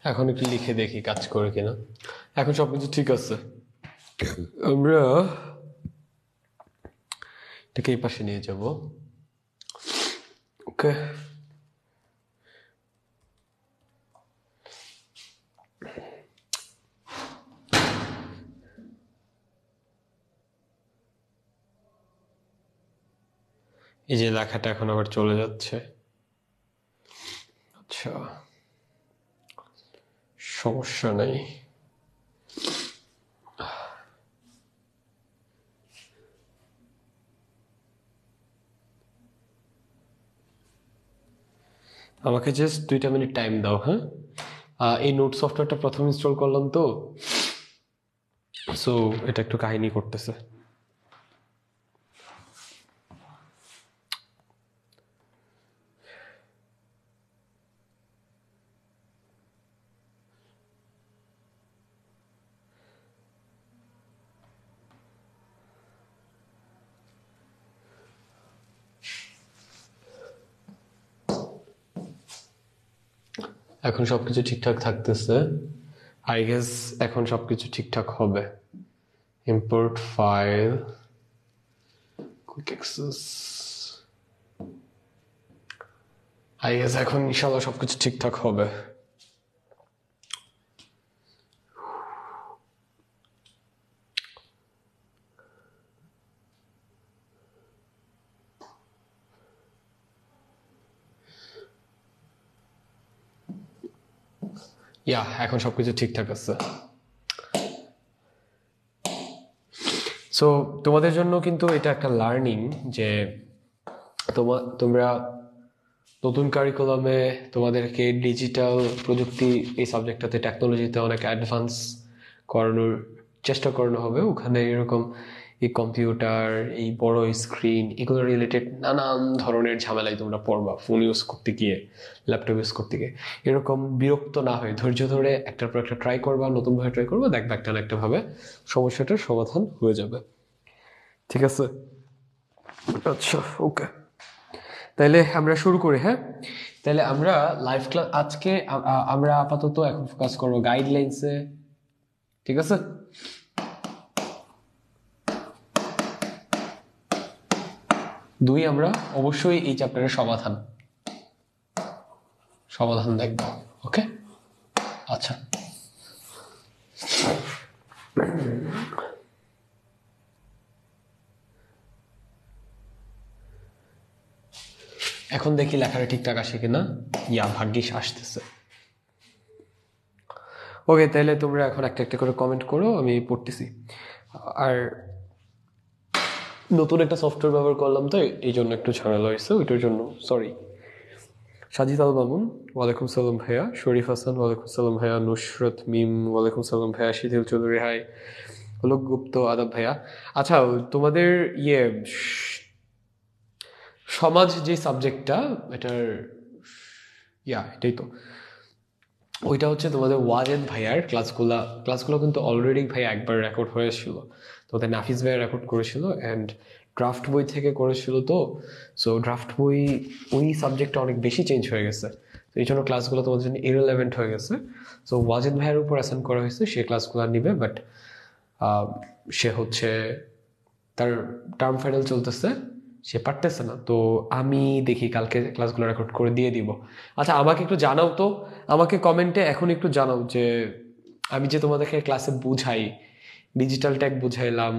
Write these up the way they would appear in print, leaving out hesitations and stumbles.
এখন একটু লিখে দেখি কাজ করে কিনা। এখন সবকিছু ঠিক আছে। আমরা এটাকে এই পাশে নিয়ে যাব। ওকে, এই যে লেখাটা এখন আবার চলে যাচ্ছে। আচ্ছা, সমস্যা নেই। আমাকে জাস্ট 2টা মিনিট টাইম দাও, হ্যাঁ? এই নোট সফটওয়্যারটা প্রথম ইনস্টল করলাম তো, সো এটা একটু কাহিনী করতেছে। এখন সবকিছু ঠিকঠাক থাকতেছে, আই গেস। এখন সবকিছু ঠিকঠাক হবে। Import file, quick access, I guess এখন ইনশাল্লাহ সবকিছু ঠিকঠাক হবে। ইয়া, এখন সবকিছু ঠিকঠাক আছে। সো তোমাদের জন্য কিন্তু এটা একটা লার্নিং যে তোমরা নতুন কারিকুলামে তোমাদেরকে ডিজিটাল প্রযুক্তি এই সাবজেক্টটাতে টেকনোলজিতে অনেক অ্যাডভান্স করানোর চেষ্টা করানো হবে। ওখানে এরকম এই কম্পিউটার, এই বড় স্ক্রিন, এগুলো রিলেটেড নানান ধরনের ঝামেলায় তোমরা পড়বা ফোন ইউজ করতে গিয়ে, ল্যাপটপ ইউজ করতে গিয়ে। এরকম বিরক্ত না হয়ে ধৈর্য ধরে একটার পর একটা ট্রাই করবা, নতুনভাবে ট্রাই করবা, দেখবা একটা না একটা ভাবে সমস্যাটার সমাধান হয়ে যাবে। ঠিক আছে? আচ্ছা, ওকে, তাহলে আমরা শুরু করি। হ্যাঁ, তাহলে আমরা লাইভ ক্লাস আজকে আমরা আপাতত এখন ফোকাস করবো গাইডলাইন্সে। ঠিক আছে? দুই, আমরা অবশ্যই এই চ্যাপ্টারের সমাধান দেখব। ওকে, আচ্ছা। এখন দেখি লেখাটা ঠিকঠাক আসে কিনা। ইয়া, ভাগ্যিস আসতেছে। ওকে, তাহলে তোমরা এখন একটা একটা করে কমেন্ট করো, আমি পড়তেছি। আর নতুন একটা সফটওয়্যার ব্যবহার করলাম তো এই জন্য একটু ঝামেলা হয়েছে, ওইটার জন্য সরি। সাজিদ আল মামুন, ওয়ালাইকুম সালাম ভাইয়া। শরীফ হাসান, ওয়ালাইকুম সালাম ভাইয়া। নুসরত মিম, ওয়ালাইকুম সালাম ভাইয়া। শিথিল চৌধুরী, হাই। অলোক গুপ্ত, আদাব ভাইয়া। আচ্ছা, তোমাদের সমাজ যে সাবজেক্টটা, এটার এটাই তো, ওইটা হচ্ছে তোমাদের ওয়াজেদ ভাইয়ার ক্লাসগুলো কিন্তু অলরেডি ভাইয়া একবার রেকর্ড হয়েছিল। তোমাদের নাফিস ভাইয়া রেকর্ড করেছিল অ্যান্ড ড্রাফট বই থেকে করেছিল তো। সো ড্রাফট বই ওই সাবজেক্টটা অনেক বেশি চেঞ্জ হয়ে গেছে, তো এই জন্য ক্লাসগুলো তোমাদের জন্য ইররিলেভেন্ট হয়ে গেছে। সো ওয়াজেদ ভাইয়ের উপর অ্যাসাইন করা হয়েছে, সে ক্লাসগুলো নিবে, বাট সে হচ্ছে তার টার্ম ফাইনাল চলতেছে, সে পারতেছে না। তো আমি দেখি কালকে ক্লাসগুলো রেকর্ড করে দিয়ে দিব। আচ্ছা, আমাকে একটু জানাও তো, আমাকে কমেন্টে এখন একটু জানাও যে আমি যে তোমাদেরকে ক্লাসে বুঝাই, ডিজিটাল ট্যাগ বুঝাইলাম,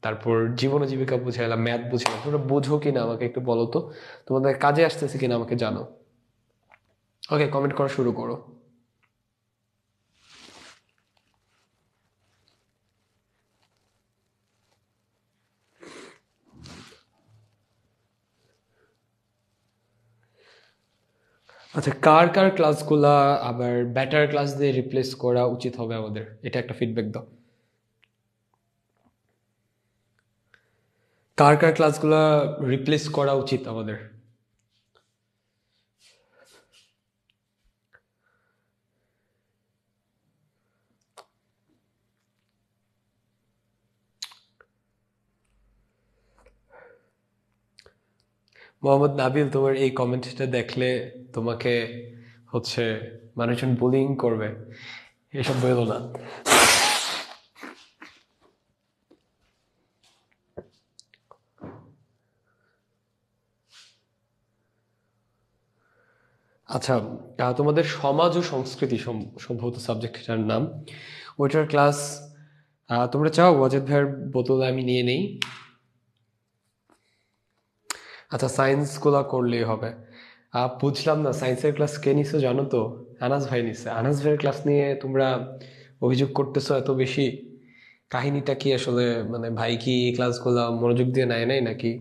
তারপর জীবন জীবিকা বুঝাইলাম, ম্যাথ বুঝাইলাম, তোমরা বোঝো কিনা আমাকে একটু বলো তো, তোমাদের কাজে আসতেছে কিনা আমাকে জানাও। ওকে, কমেন্ট করা শুরু করো। আচ্ছা, কার কার ক্লাসগুলা আবার বেটার ক্লাস দিয়ে রিপ্লেস করা উচিত হবে আমাদের, এটা একটা ফিডব্যাক দাও। কার কার ক্লাসগুলা রিপ্লেস করা উচিত আমাদের? মোহাম্মদ নাবিল, তোমার এই কমেন্টটা দেখলে তোমাকে হচ্ছে মানুষজন বুলিং করবে, এসব বলো না। আচ্ছা, তোমাদের সমাজ ও সংস্কৃতি সম্ভবত সাবজেক্টটার নাম, ওইটার ক্লাস তোমরা চাও ওয়াজেদ ভাইয়ের বোতলে আমি নিয়ে নেই? আচ্ছা, সায়েন্স গুলা করলেই হবে। বুঝলাম না, সায়েন্সের ক্লাস কে নিছো জানো তো? আনাস ভাই নিছে। আনাস ভাইয়ের ক্লাস নিয়ে তোমরা অভিযোগ করতেছো এত বেশি, কাহিনীটা কি আসলে? মানে ভাই কি এই ক্লাসগুলো মনোযোগ দিয়ে নেয় নাই নাকি?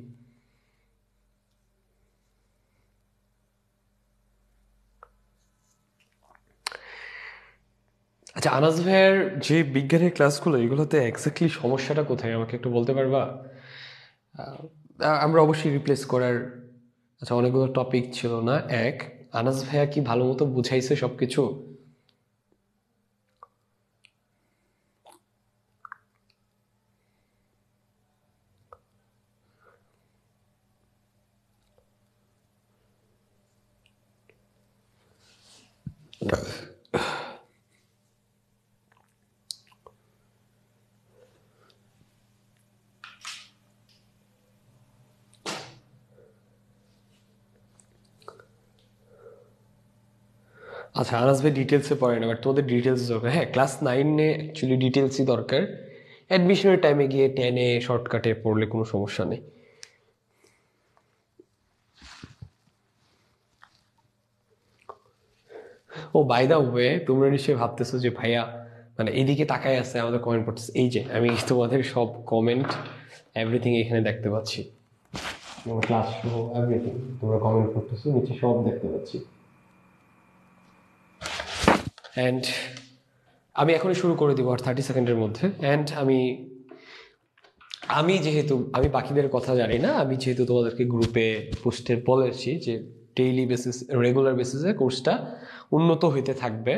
আচ্ছা, আনাস ভাইয়ের যে বিজ্ঞানের ক্লাসগুলো, এগুলোতে এক্স্যাক্টলি সমস্যাটা কোথায় আমাকে একটু বলতে পারবা? আমরা অবশ্যই রিপ্লেস করার, আচ্ছা অনেকগুলো টপিক ছিল না? এক, আনাস ভাইয়া কি ভালো মতো বুঝাইছে সবকিছু? আচ্ছা, আনাস ভাই ডিটেলসে পড়ে না, বাট তোমাদের ডিটেলস দরকার। হ্যাঁ, ক্লাস 9-এ অ্যাকচুয়ালি ডিটেলসই দরকার। অ্যাডমিশনের টাইমে গিয়ে 10-এ শর্টকাটে পড়লে কোনো সমস্যা নেই। ও বাই দা ওয়ে, তোমরা নিশ্চয়ই ভাবতেছো যে ভাইয়া মানে এইদিকে তাকায় আছে আমাদের কমেন্ট পড়তেছে। এই যে আমি তোমাদের সব কমেন্ট এভরিথিং এখানে দেখতে পাচ্ছি, ক্লাস সহ এভরিথিং তোমরা কমেন্ট করতেছো নিচে সব দেখতে পাচ্ছি। অ্যান্ড আমি এখনই শুরু করে দিব আর 30 সেকেন্ডের মধ্যে। অ্যান্ড আমি যেহেতু আমি বাকিদের কথা জানি না, আমি যেহেতু তোমাদেরকে গ্রুপে পোস্টে বলেছি যে ডেইলি বেসিস রেগুলার বেসিসে কোর্সটা উন্নত হইতে থাকবে,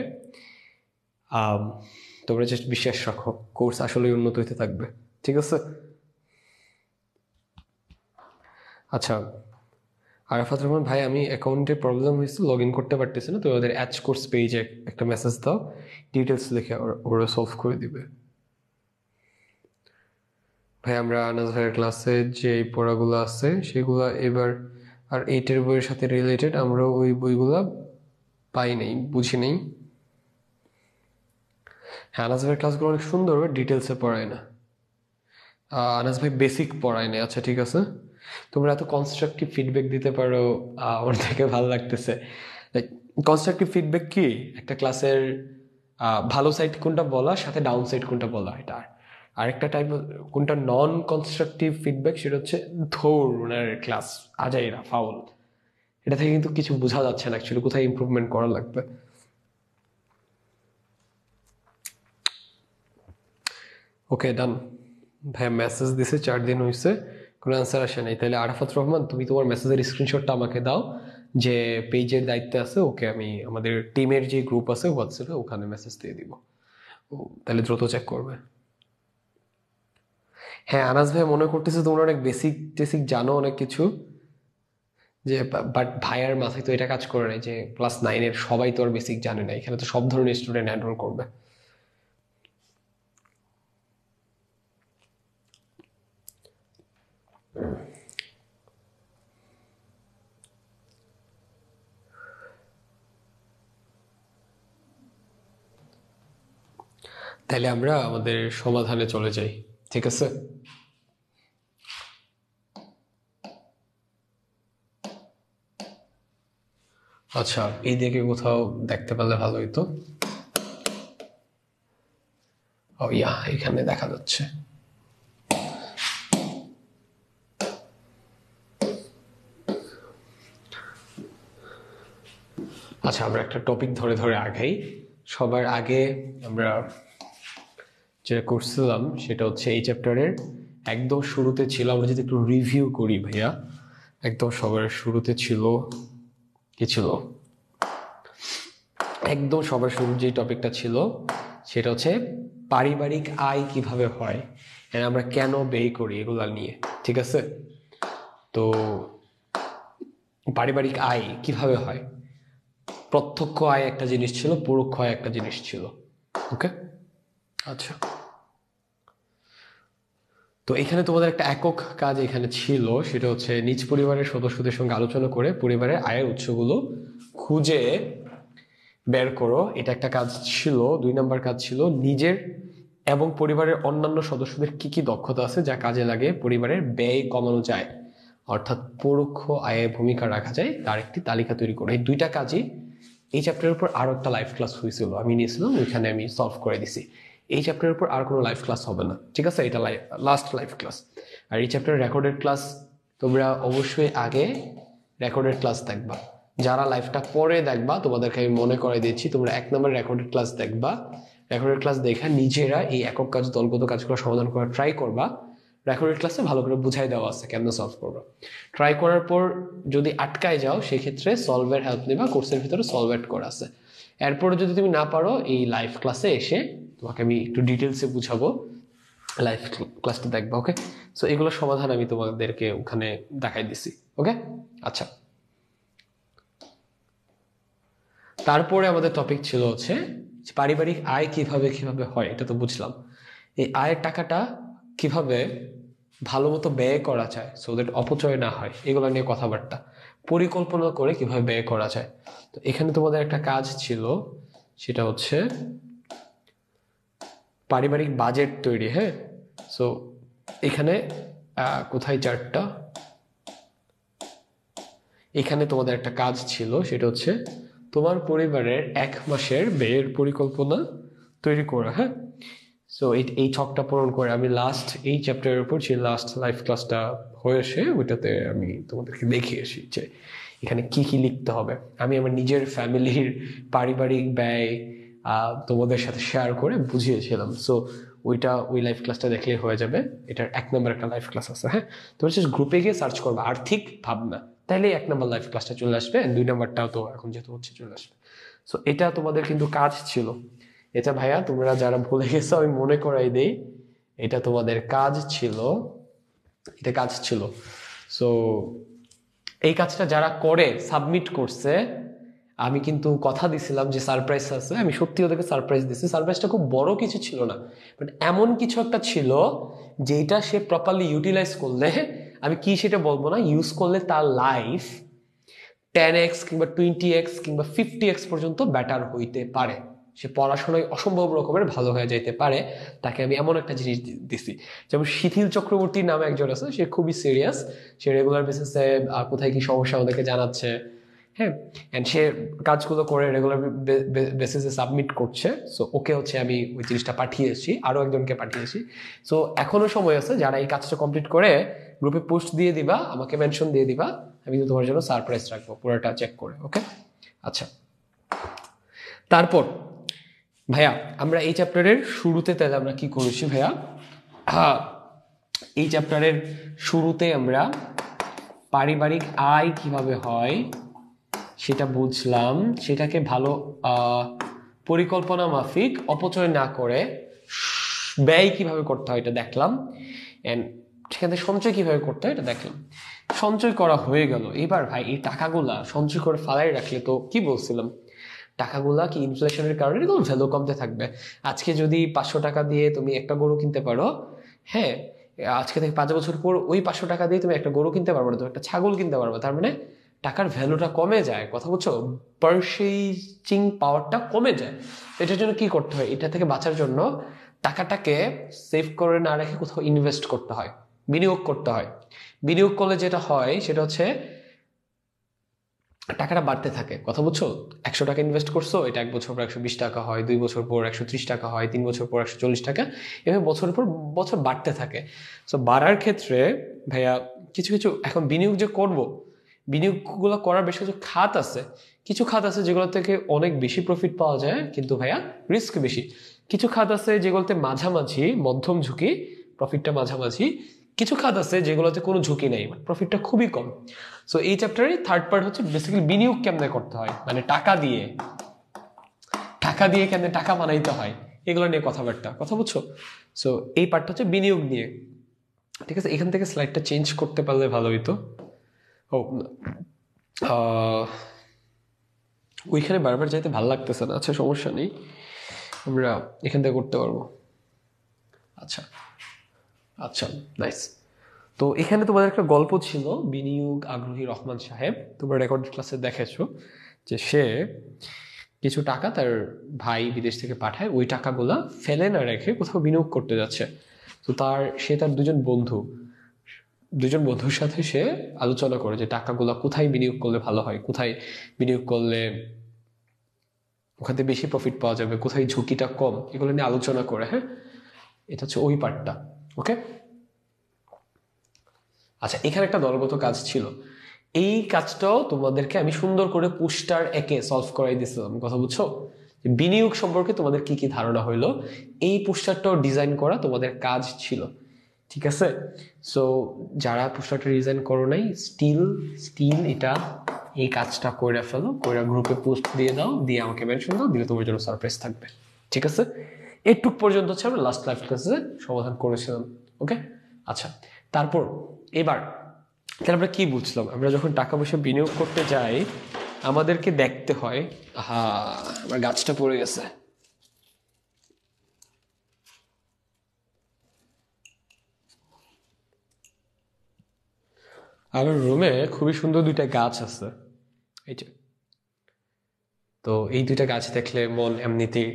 তোমরা জাস্ট বিশ্বাস রাখো, কোর্স আসলে উন্নত হইতে থাকবে। ঠিক আছে? আচ্ছা, আরাফাত রহমান ভাই, আমি অ্যাকাউন্টে প্রবলেম হয়েছে, লগ ইন করতে পারতেছি না, তো ওদের অ্যাচ কোর্স পেজে একটা মেসেজ দাও, ডিটেলস লিখে ওরা সলভ করে দিবে। ভাই আমরা আনাজ ভাইয়ের ক্লাসে যে পড়াগুলো আছে সেগুলো এবার আর 8-এর বইয়ের সাথে রিলেটেড, আমরা ওই বইগুলো পাই নাই, বুঝি নেই। হ্যাঁ, আনাজ ভাইয়ের ক্লাসগুলো অনেক সুন্দর, ডিটেলসে পড়ায় না। আনাজ ভাই বেসিক পড়ায় না। আচ্ছা ঠিক আছে, তোমরা এত কনস্ট্রাকটিভ ফিডব্যাক দিতে পারো, আমার থেকে ভালো লাগতেছে। লাইক কনস্ট্রাকটিভ ফিডব্যাক কি একটা ক্লাসের ভালো সাইড কোনটা বলা, সাথে ডাউন সাইড কোনটা বলা, এটা। আরেকটা টাইপ কোনটা নন কনস্ট্রাকটিভ ফিডব্যাক, সেটা হচ্ছে ধর ওনার ক্লাস আজাইরা ফাউল। এটা থেকে কিন্তু কিছু বোঝা যাচ্ছে না অ্যাকচুয়ালি কোথায় ইমপ্রুভমেন্ট করা লাগবে। ওকে ডান। ভাই মেসেজ দিছে, 4 দিন হয়েছে, কোনো অ্যান্সার আসে নাই। তাহলে আরাফাত রহমান, তুমি তোমার মেসেজের স্ক্রিনশটটা আমাকে দাও, যে পেজের দায়িত্বে আছে ওকে আমি আমাদের টিমের যে গ্রুপ আছে হোয়াটসঅ্যাপে, ওখানে মেসেজ দিয়ে দিব। ও তাহলে দ্রুত চেক করবে। হ্যাঁ, আনাস ভাই মনে করতেছে তোমরা অনেক বেসিক টেসিক জানো অনেক কিছু, যে বাট ভাইয়ার মাথায় তো এটা কাজ করে নাই যে ক্লাস 9-এর সবাই তো আর বেসিক জানে না, এখানে তো সব ধরনের স্টুডেন্ট এনরোল করবে। তাহলে আমরা আমাদের সমাধানে চলে যাই। ঠিক আছে? আচ্ছা, এই দিকে কোথাও দেখতে পেলে ভালো হইতো। ও ইয়া, এখানে দেখা যাচ্ছে। আচ্ছা, আমরা একটা টপিক ধরে ধরে আগাই। সবার আগে আমরা যেটা করছিলাম সেটা হচ্ছে এই চ্যাপ্টারের একদম শুরুতে ছিল, আমরা যদি একটু রিভিউ করি ভাইয়া, একদম সবার শুরুতে ছিল কি ছিল, একদম সবার শুরুর যে টপিকটা ছিল সেটা হচ্ছে পারিবারিক আয় কিভাবে হয়, আর আমরা কেন ব্যয় করি, এগুলা নিয়ে। ঠিক আছে? তো পারিবারিক আয় কিভাবে হয়, প্রত্যক্ষ আয় একটা জিনিস ছিল, পরোক্ষ আয় একটা জিনিস ছিল। ওকে, আচ্ছা। তো এখানে তোমাদের একটা একক কাজ এখানে ছিল, সেটা হচ্ছে নিজ পরিবারের সদস্যদের সঙ্গে আলোচনা করে পরিবারের আয়ের উৎসগুলো খুঁজে বের করো। এটা একটা কাজ ছিল। 2 নম্বর কাজ ছিল নিজের এবং পরিবারের অন্যান্য সদস্যদের কি কি দক্ষতা আছে যা কাজে লাগে পরিবারের ব্যয় কমানো যায়, অর্থাৎ পরোক্ষ আয়ে ভূমিকা রাখা যায়, তার একটি তালিকা তৈরি করো। এই 2টা কাজই এই চ্যাপ্টারের উপর আরো একটা লাইভ ক্লাস হয়েছিল, আমি নিয়েছিলাম, ওইখানে আমি সলভ করে দিছি। এই চ্যাপ্টারের উপর আর কোনো লাইভ ক্লাস হবে না, ঠিক আছে? এটা লাস্ট লাইভ ক্লাস। আর এই চ্যাপ্টারের রেকর্ডেড ক্লাস তোমরা অবশ্যই আগে রেকর্ডেড ক্লাস দেখবা। যারা লাইভটা পরে দেখবা তোমাদেরকে আমি মনে করে দিচ্ছি, তোমরা 1 নম্বর রেকর্ডেড ক্লাস দেখবা। রেকর্ডেড ক্লাস দেখে নিজেরা এই একক কাজ দলগত কাজগুলো সমাধান করার ট্রাই করবা। রেকর্ডেড ক্লাসে ভালো করে বুঝাই দেওয়া আছে কেমনে সলভ করবা। ট্রাই করার পর যদি আটকায় যাও সেক্ষেত্রে সলভের হেল্প নেবা, কোর্সের ভিতরে সলভ অ্যাড করা আছে। এরপরে যদি তুমি না পারো এই লাইভ ক্লাসে এসে তোমাকে আমি একটু ডিটেলসে বুঝাবো, লাইভ ক্লাসটা দেখবা। ওকে, সো এগুলোর সমাধান আমি তোমাদেরকে ওখানে দেখাই দিছি। ওকে, আচ্ছা। তারপরে আমাদের টপিক ছিল হচ্ছে পারিবারিক আয় কিভাবে কিভাবে হয়, এটা তো বুঝলাম। এই আয়ের টাকাটা কিভাবে ভালো মতো ব্যয় করা যায়, সো দ্যাট অপচয় না হয়, এগুলো নিয়ে কথাবার্তা। পরিকল্পনা করে কিভাবে ব্যয় করা যায়। তো এখানে তোমাদের একটা কাজ ছিল, সেটা হচ্ছে পারিবারিক বাজেট তৈরি। হ্যাঁ, সো এখানে কোথায় চার্টটা, এখানে তোমাদের একটা কাজ ছিল, সেটা হচ্ছে তোমার পরিবারের 1 মাসের ব্যয়ের পরিকল্পনা তৈরি করা। হ্যাঁ, সো এই ছকটা পূরণ করে আমি লাস্ট এই চ্যাপ্টারের উপর যে লাস্ট লাইভ ক্লাসটা হয়েছে ওইটাতে আমি তোমাদেরকে দেখিয়েছি যে এখানে কি কি লিখতে হবে। আমি আমার নিজের ফ্যামিলির পারিবারিক ব্যয় তোমাদের সাথে শেয়ার করে বুঝিয়েছিলাম। সো ওই লাইভ ক্লাসটা দেখলে হয়ে যাবে। এটার 1 নম্বর একটা লাইভ ক্লাস আছে। হ্যাঁ, তোমরা জাস্ট গ্রুপে গিয়ে সার্চ করবে আর্থিক ভাবনা, তাইলে 1 নম্বর লাইভ ক্লাসটা চলে আসবে, 2 নম্বরটাও তো এখন যেহেতু হচ্ছে চলে আসবে। সো এটা তোমাদের কিন্তু কাজ ছিল। এটা ভাইয়া তোমরা যারা ভুলে গেছো আমি মনে করাই দেই, এটা তোমাদের কাজ ছিল, এটা কাজ ছিল। সো এই কাজটা যারা করে সাবমিট করছে, আমি কিন্তু কথা দিছিলাম যে সারপ্রাইজ আছে, আমি সত্যি ওদেরকে সারপ্রাইজ দিছি। সারপ্রাইজটা খুব বড় কিছু ছিল না, বাট এমন কিছু একটা ছিল যেটা সে প্রপারলি ইউটিলাইজ করলে, আমি কি সেটা বলবো না, ইউজ করলে তার লাইফ 10x কিংবা 20x কিংবা 50x পর্যন্ত বেটার হইতে পারে। সে পড়াশোনায় অসম্ভব রকমের ভালো হয়ে যাইতে পারে। তাকে আমি এমন একটা জিনিস দিছি, যেমন শিথিল চক্রবর্তী নামে একজন আছে, সে খুবই সিরিয়াস, সে রেগুলার বেসিসে কোথায় কি সমস্যা ওদেরকে জানাচ্ছে। হ্যাঁ, এন্ড সে কাজগুলো করে রেগুলার বেসিসে সাবমিট করছে। সো ওকে হচ্ছে আমি ওই জিনিসটা পাঠিয়েছি, আরো একজনকে পাঠিয়েছি। সো এখনো সময় আছে, যারা এই কাজটা কমপ্লিট করে গ্রুপে পোস্ট দিয়ে দিবা, আমাকে মেনশন দিয়ে দিবা, আমি তো তোমার জন্য সারপ্রাইজ রাখবো পুরোটা চেক করে। ওকে, আচ্ছা। তারপর ভাইয়া আমরা এই চ্যাপ্টারের শুরুতে তাহলে আমরা কি করেছি ভাইয়া, এই চ্যাপ্টারের শুরুতে আমরা পারিবারিক আয় কিভাবে হয় সেটা বুঝলাম, সেটাকে ভালো পরিকল্পনা মাফিক অপচয় না করে ব্যয় কিভাবে করতে হয় এটা দেখলাম, এন্ড সেখান থেকে সঞ্চয় কিভাবে করতে হয় এটা দেখলাম। সঞ্চয় করা হয়ে গেল, এবার ভাই এই টাকাগুলা সঞ্চয় করে ফালাই রাখলে তো কি বলছিলাম, টাকাগুলা কি ইনফ্লেশনের কারণে কোনো ভ্যালু কমতে থাকবে। আজকে যদি 500 টাকা দিয়ে তুমি একটা গরু কিনতে পারো, হ্যাঁ, আজকে থেকে 5 বছর পর ওই 500 টাকা দিয়ে তুমি একটা গরু কিনতে পারবে না, তুমি একটা ছাগল কিনতে পারবে। তার মানে টাকার ভ্যালুটা কমে যায়, কথা বুঝছো, পারচেজিং পাওয়ারটা কমে যায়। এটার জন্য কি করতে হয়, এটা থেকে বাঁচার জন্য টাকাটাকে সেভ করে না রেখে কোথাও ইনভেস্ট করতে হয়, বিনিয়োগ করতে হয়। বিনিয়োগ করলে যেটা হয় সেটা হচ্ছে টাকাটা বাড়তে থাকে, কথা বুঝছো। 100 টাকা ইনভেস্ট করছো, এটা 1 বছর পর 120 টাকা হয়, 2 বছর পর 130 টাকা হয়, 3 বছর পর 140 টাকা, এভাবে বছরের পর বছর বাড়তে থাকে। সো বাড়ার ক্ষেত্রে ভাইয়া কিছু কিছু এখন বিনিয়োগ যে করব, বিনিয়োগগুলো করার বেশ কিছু খাত আছে। কিছু খাত আছে যেগুলো থেকে অনেক বেশি প্রফিট পাওয়া যায় কিন্তু ভাইয়া রিস্ক বেশি। কিছু খাত আছে যেগুলোতে মাঝামাঝি মধ্যম ঝুঁকি, প্রফিটটা মাঝামাঝি। কিছু খাত আছে যেগুলোতে কোনো ঝুঁকি নেই, প্রফিটটা খুবই কম। সো এই চ্যাপ্টারে থার্ড পার্ট হচ্ছে বেসিক্যালি বিনিয়োগ কেমনে করতে হয়, মানে টাকা দিয়ে কেমনে টাকা বানাইতে হয়, এগুলো নিয়ে কথাবার্তা, কথা বুঝছো। সো এই পার্টটা হচ্ছে বিনিয়োগ নিয়ে, ঠিক আছে। এখান থেকে স্লাইডটা চেঞ্জ করতে পারলে ভালো হইতো। ও ওইখানে বারবার যাইতে ভালো লাগতেছে না। আচ্ছা সমস্যা নেই, আমরা এখান থেকে করতে পারবো। আচ্ছা আচ্ছা, নাইস। তো এখানে তোমাদের একটা গল্প ছিল, বিনিয়োগ আগ্রহী রহমান সাহেব, তোমরা রেকর্ড ক্লাসে দেখেছো যে সে কিছু টাকা তার ভাই বিদেশ থেকে পাঠায়, ওই টাকাগুলা ফেলে না রেখে কোথাও বিনিয়োগ করতে যাচ্ছে। তো সে তার দুজন বন্ধুর সাথে সে আলোচনা করে যে টাকাগুলা কোথায় বিনিয়োগ করলে ভালো হয়, কোথায় বিনিয়োগ করলে ওখান থেকে বেশি প্রফিট পাওয়া যাবে, কোথায় ঝুঁকিটা কম, এগুলো নিয়ে আলোচনা করে। হ্যাঁ, এটা হচ্ছে ওই পার্টটা। ওকে, আচ্ছা এখানে একটা দলগত কাজ ছিল, এই কাজটাও তোমাদেরকে আমি সুন্দর করে পোস্টার একে সলভ করাই দিয়েছিলাম। কথা বুঝছো? বিনিয়োগ সম্পর্কে তোমাদের কি কি ধারণা হইলো, এই পোস্টারটাও ডিজাইন করা তোমাদের কাজ ছিল। ঠিক আছে, সো যারা পোস্টারটা ডিজাইন করো নাই, স্টিল এটা এই কাজটা করে ফেলো, করে গ্রুপে পোস্ট দিয়ে দাও, দিয়ে আমাকে মেনশন দাও, দিলে তোমার জন্য সারপ্রাইজ থাকবে। ঠিক আছে, এটুক পর্যন্ত হচ্ছে আমরা লাস্ট লাইভ ক্লাসে সমাধান করেছিলাম। ওকে, আচ্ছা তারপর এবার তাহলে আমরা কি বুঝলাম, আমরা যখন টাকা পয়সা বিনিয়োগ করতে যাই আমাদেরকে দেখতে হয়, আমার গাছটা পড়ে গেছে। আমার রুমে খুবই সুন্দর দুইটা গাছ আছে, এই যে। তো এই দুইটা গাছ দেখলে মন এমনিতেই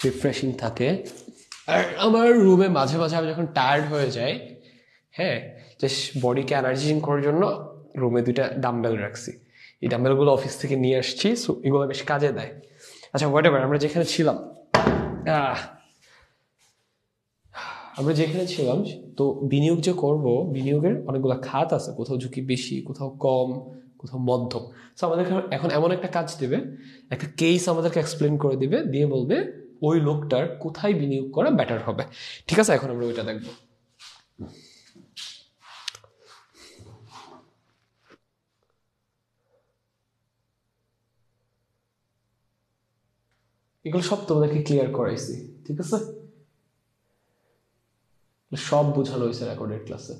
রিফ্রেশিং থাকে। আর আমার রুমে মাঝে মাঝে আমি যখন টায়ার্ড হয়ে যাই, হ্যাঁ, জাস্ট বডিকে এনার্জিং করার জন্য রুমে দুইটা ডাম্বেল রাখছি। এই ডাম্বেলগুলো অফিস থেকে নিয়ে আসছি, সো এগুলো বেশ কাজে দেয়। আচ্ছা হোয়াটএভার, আমরা যেখানে ছিলাম তো বিনিয়োগ যে করব, বিনিয়োগের অনেকগুলো খাত আছে, কোথাও ঝুঁকি বেশি, কোথাও কম, কোথাও মধ্যম। সো আমাদেরকে এখন এমন একটা কাজ দেবে, একটা কেস আমাদেরকে এক্সপ্লেন করে দিবে, দিয়ে বলবে ওই লোকটার কোথায় বিনিয়োগ করা বেটার হবে। ঠিক আছে, এখন আমরা ওইটা দেখবো। এগুলো সব তোমাদেরকে ক্লিয়ার করাইছি। ঠিক আছে, সব বোঝানো হয়েছে রেকর্ডেড ক্লাসে,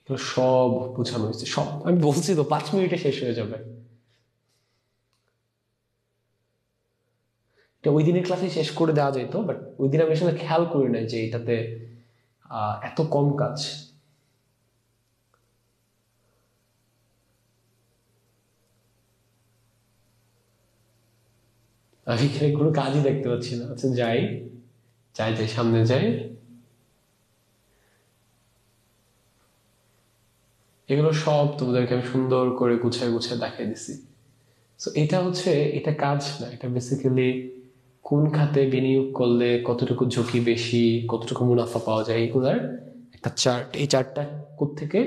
এগুলো সব বোঝানো হয়েছে, সব। আমি বলছি তো 5 মিনিটে শেষ হয়ে যাবে। এটা ওই দিনের ক্লাসে শেষ করে দেওয়া যেত, বাট ওই দিন আমি আসলে খেয়াল করি নাই যে এটাতে এত কম কাজ। আমি এখানে কোনো কাজই দেখতে পাচ্ছি না। আচ্ছা যাই যাই যাই, সামনে যাই। এগুলো সব তোমাদেরকে আমি সুন্দর করে গুছায় গুছায় দেখিয়ে দিছি। সো এটা কাজ না, এটা বেসিক্যালি কোন খাতে বিনিয়োগ করলে কতটুকু ঝুঁকি বেশি, কতটুকু মুনাফা পাওয়া যায়, এগুলার একটা চার্ট। এই চার্টটা কোত্থেকে?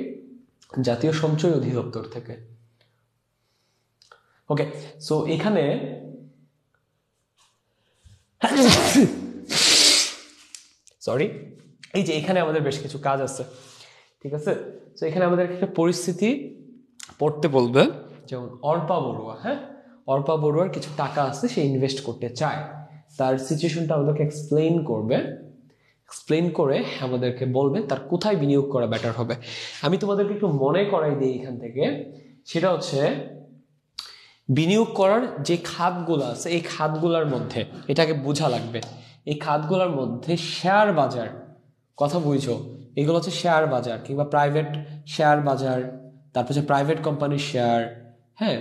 জাতীয় সঞ্চয় অধিদপ্তর থেকে। ওকে, সো এখানে সরি, এই যে এখানে আমাদের বেশ কিছু কাজ আছে। ঠিক আছে, তো এখানে আমাদের একটা পরিস্থিতি পড়তে বলবে, যেমন অর্পা বড়ুয়া। হ্যাঁ, অর্পা বড়ুয়ার কিছু টাকা আছে, সে ইনভেস্ট করতে চায়, তার সিচুয়েশনটা আমাদেরকে এক্সপ্লেইন করবে, এক্সপ্লেইন করে আমাদেরকে বলবে তার কোথায় বিনিয়োগ করা বেটার হবে। আমি তোমাদেরকে একটু মনে করাই দিই এখান থেকে, সেটা হচ্ছে বিনিয়োগ করার যে খাতগুলো আছে এই খাতগুলোর মধ্যে এটাকে বোঝা লাগবে। এই খাতগুলোর মধ্যে শেয়ার বাজার, কথা বুঝছো, এগুলো হচ্ছে শেয়ার বাজার কিংবা প্রাইভেট শেয়ার বাজার, তারপর হচ্ছে প্রাইভেট কোম্পানির শেয়ার, হ্যাঁ,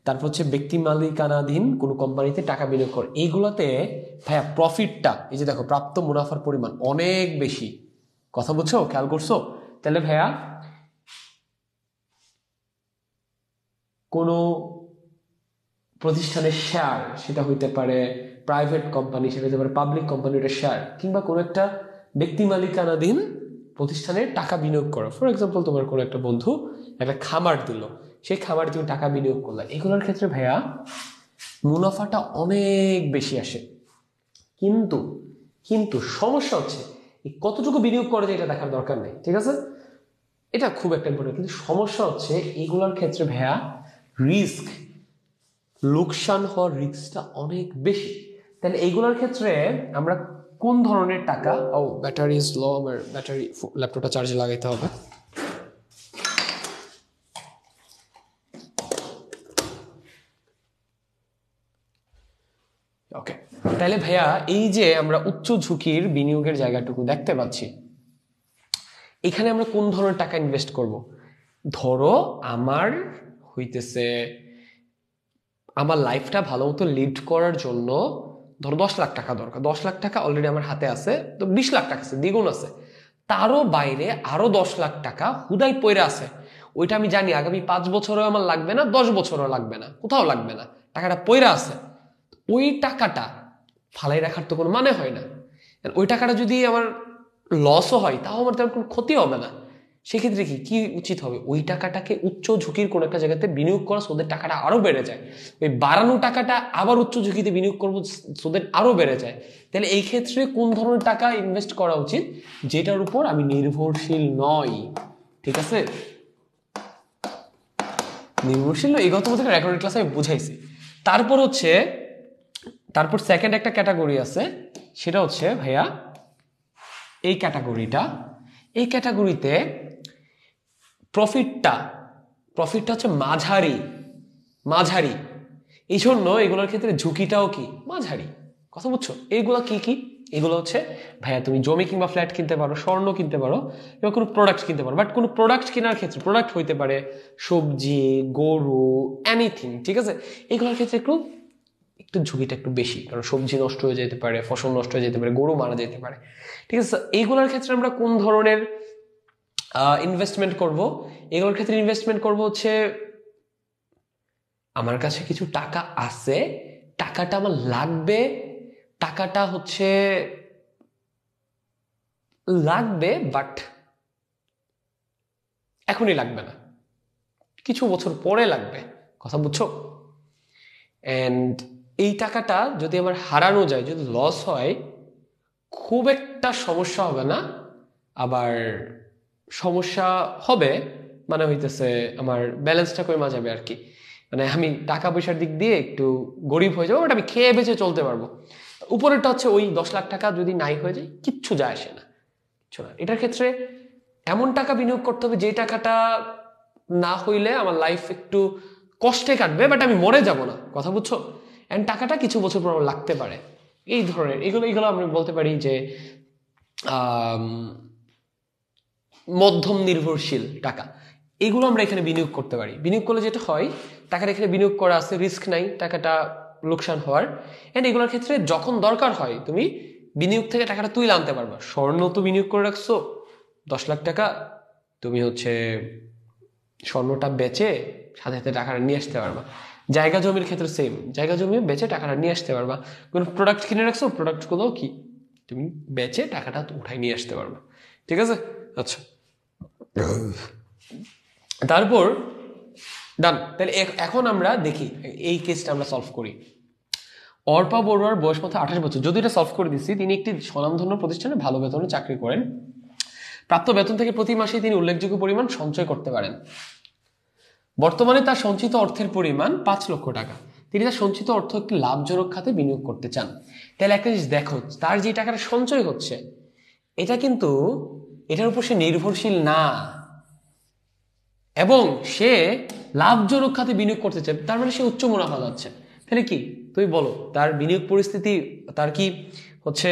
তারপর হচ্ছে ব্যক্তি মালিকানাধীন কোনো কোম্পানিতে টাকা বিনিয়োগ করে। এইগুলোতে ভাইয়া প্রফিটটা, এই যে দেখো প্রাপ্ত মুনাফার পরিমাণ অনেক বেশি। কথা বুঝছো, খেয়াল করছো? তাহলে ভাইয়া কোনো প্রতিষ্ঠানের শেয়ার, সেটা হইতে পারে প্রাইভেট কোম্পানি, সেটা হতে পারে পাবলিক কোম্পানির শেয়ার, কিংবা কোনো একটা ব্যক্তি মালিকানাধীন প্রতিষ্ঠানে টাকা বিনিয়োগ করো। ফর এক্সাম্পল তোমার কোনো একটা বন্ধু একটা খামার দিল, সেই খামারে তুমি টাকা বিনিয়োগ করলে, এগুলোর ক্ষেত্রে ভাইয়া মুনাফাটা অনেক বেশি আসে। কিন্তু কিন্তু সমস্যা হচ্ছে এই কতটুকু বিনিয়োগ করে এটা দেখার দরকার নেই। ঠিক আছে, এটা খুব একটা ইম্পর্টেন্ট, কিন্তু সমস্যা হচ্ছে এইগুলোর ক্ষেত্রে ভাইয়া রিস্ক, লোকসান হওয়ার রিস্কটা অনেক বেশি। তাহলে এইগুলোর ক্ষেত্রে আমরা কোন ধরনের টাকা, ব্যাটারি ইজ লো, আমার ব্যাটারি ল্যাপটপটা চার্জে লাগাইতে হবে। তাহলে ভাইয়া এই যে আমরা উচ্চ ঝুঁকির বিনিয়োগের জায়গাটুকু দেখতে পাচ্ছি, এখানে আমরা কোন ধরনের টাকা ইনভেস্ট করব? ধরো আমার হইতেছে আমার লাইফটা ভালো মতো লিড করার জন্য ধরো 10 লাখ টাকা দরকার। 10 লাখ টাকা অলরেডি আমার হাতে আছে, তো 20 লাখ টাকা আছে, দ্বিগুণ আছে। তারও বাইরে আরো 10 লাখ টাকা হুদাই পইরা আছে। ওইটা আমি জানি আগামী 5 বছরও আমার লাগবে না, 10 বছরও লাগবে না, কোথাও লাগবে না, টাকাটা পইরা আছে। ওই টাকাটা ফালাই রাখার তো কোনো মানে হয় না। ওই টাকাটা যদি আমার লসও হয় তাও আমার তেমন কোনো ক্ষতি হবে না। সেক্ষেত্রে কি কি উচিত হবে? ওই টাকাটাকে উচ্চ ঝুঁকির কোনো একটা জায়গাতে বিনিয়োগ করা, ওদের টাকাটা আরো বেড়ে যায়। ওই বাড়ানো টাকাটা আবার উচ্চ ঝুঁকিতে বিনিয়োগ করবো, ওদের আরো বেড়ে যায়। তাহলে এই ক্ষেত্রে কোন ধরনের টাকা ইনভেস্ট করা উচিত? যেটার উপর আমি নির্ভরশীল নই। ঠিক আছে, নির্ভরশীল নয়, এই গত বছর রেকর্ডেড ক্লাসে আমি বুঝাইছি। তারপর সেকেন্ড একটা ক্যাটাগরি আছে, সেটা হচ্ছে ভাইয়া এই ক্যাটাগরিটা। এই ক্যাটাগরিতে প্রফিটটা হচ্ছে মাঝারি। এই জন্য এগুলোর ক্ষেত্রে ঝুঁকিটাও কি মাঝারি। কথা বুঝছো? এইগুলো কি কি? এগুলো হচ্ছে ভাইয়া তুমি জমি কিংবা ফ্ল্যাট কিনতে পারো, স্বর্ণ কিনতে পারো, এবং কোনো প্রোডাক্ট কিনতে পারো। বাট কোনো প্রোডাক্ট কেনার ক্ষেত্রে, প্রোডাক্ট হইতে পারে সবজি, গরু, এনিথিং, ঠিক আছে, এগুলোর ক্ষেত্রে একটু ঝুঁকিটা একটু বেশি, কারণ সবজি নষ্ট হয়ে যেতে পারে, ফসল নষ্ট হয়ে যেতে পারে, গরু মারা যেতে পারে। ঠিক আছে, এইগুলোর ক্ষেত্রে আমরা কোন ধরনের ইনভেস্টমেন্ট করব? এগুলোর ক্ষেত্রে ইনভেস্টমেন্ট করব হচ্ছে আমার কাছে কিছু টাকা আছে, টাকাটা আমার লাগবে, টাকাটা হচ্ছে লাগবে বাট এখনই লাগবে না, কিছু বছর পরে লাগবে। কথা বুঝছো? এন্ড এই টাকাটা যদি আমার হারানো যায়, যদি লস হয়, খুব একটা সমস্যা হবে না। আবার সমস্যা হবে মানে হইতেছে আমার ব্যালেন্সটা কমে যাবে আর কি। মানে আমি টাকা পয়সার দিক দিয়ে একটু গরিব হয়ে যাবো, বাট আমি খেয়ে বেঁচে চলতে পারবো। উপরেরটা হচ্ছে ওই 10 লাখ টাকা যদি নাই হয়ে যায়, কিচ্ছু যায় আসে না। এটার ক্ষেত্রে এমন টাকা বিনিয়োগ করতে হবে যে টাকাটা না হইলে আমার লাইফ একটু কষ্টে কাটবে, বাট আমি মরে যাব না। কথা বুঝছো? এন্ড টাকাটা কিছু বছর পর লাগতে পারে। এই ধরনের এগুলো আমরা বলতে পারি যে মধ্যম নির্ভরশীল টাকা। এগুলো আমরা এখানে বিনিয়োগ করতে পারি। বিনিয়োগ করলে যেটা হয়, টাকাটা এখানে বিনিয়োগ করা আছে, রিস্ক নাই, টাকাটা লোকসান হওয়ার। এন্ড এগুলোর ক্ষেত্রে যখন দরকার হয় তুমি বিনিয়োগ থেকে টাকাটা তুলে আনতে পারবা। স্বর্ণ তো বিনিয়োগ করে রাখছো 10 লাখ টাকা, তুমি হচ্ছে স্বর্ণটা বেচে সাথে সাথে টাকাটা নিয়ে আসতে পারবা। জায়গা জমির ক্ষেত্রে সেম, জায়গা জমি বেচে টাকাটা নিয়ে আসতে পারবা। কোন প্রোডাক্ট কিনে রাখছো, প্রোডাক্টগুলো কি তুমি বেচে টাকাটা উঠাই নিয়ে আসতে পারবা। ঠিক আছে, আচ্ছা, তারপর ডান। তাহলে এখন আমরা দেখি এই কেসটা আমরা সলভ করি। অর্পা বড়ুয়ার বয়স মাত্র 28 বছর। যদি এটা সলভ করে দিচ্ছি, তিনি একটি স্বনামধন্য প্রতিষ্ঠানে ভালো বেতনে চাকরি করেন। প্রাপ্ত বেতন থেকে প্রতি মাসে তিনি উল্লেখযোগ্য পরিমাণ সঞ্চয় করতে পারেন। বর্তমানে তার সঞ্চিত অর্থের পরিমাণ 5 লক্ষ টাকা। তিনি তার সঞ্চিত অর্থ একটি লাভজনক খাতে বিনিয়োগ করতে চান। তাহলে একটা জিনিস দেখো, তার যে টাকাটা সঞ্চয় হচ্ছে, এটা কিন্তু এটার উপর সে নির্ভরশীল না, এবং সে লাভজনক খাতে বিনিয়োগ করতে চায়। তার মানে সে উচ্চ মুনাফা যাচ্ছে। তাহলে কি তুমি বলো, তার বিনিয়োগ পরিস্থিতি, তার কি হচ্ছে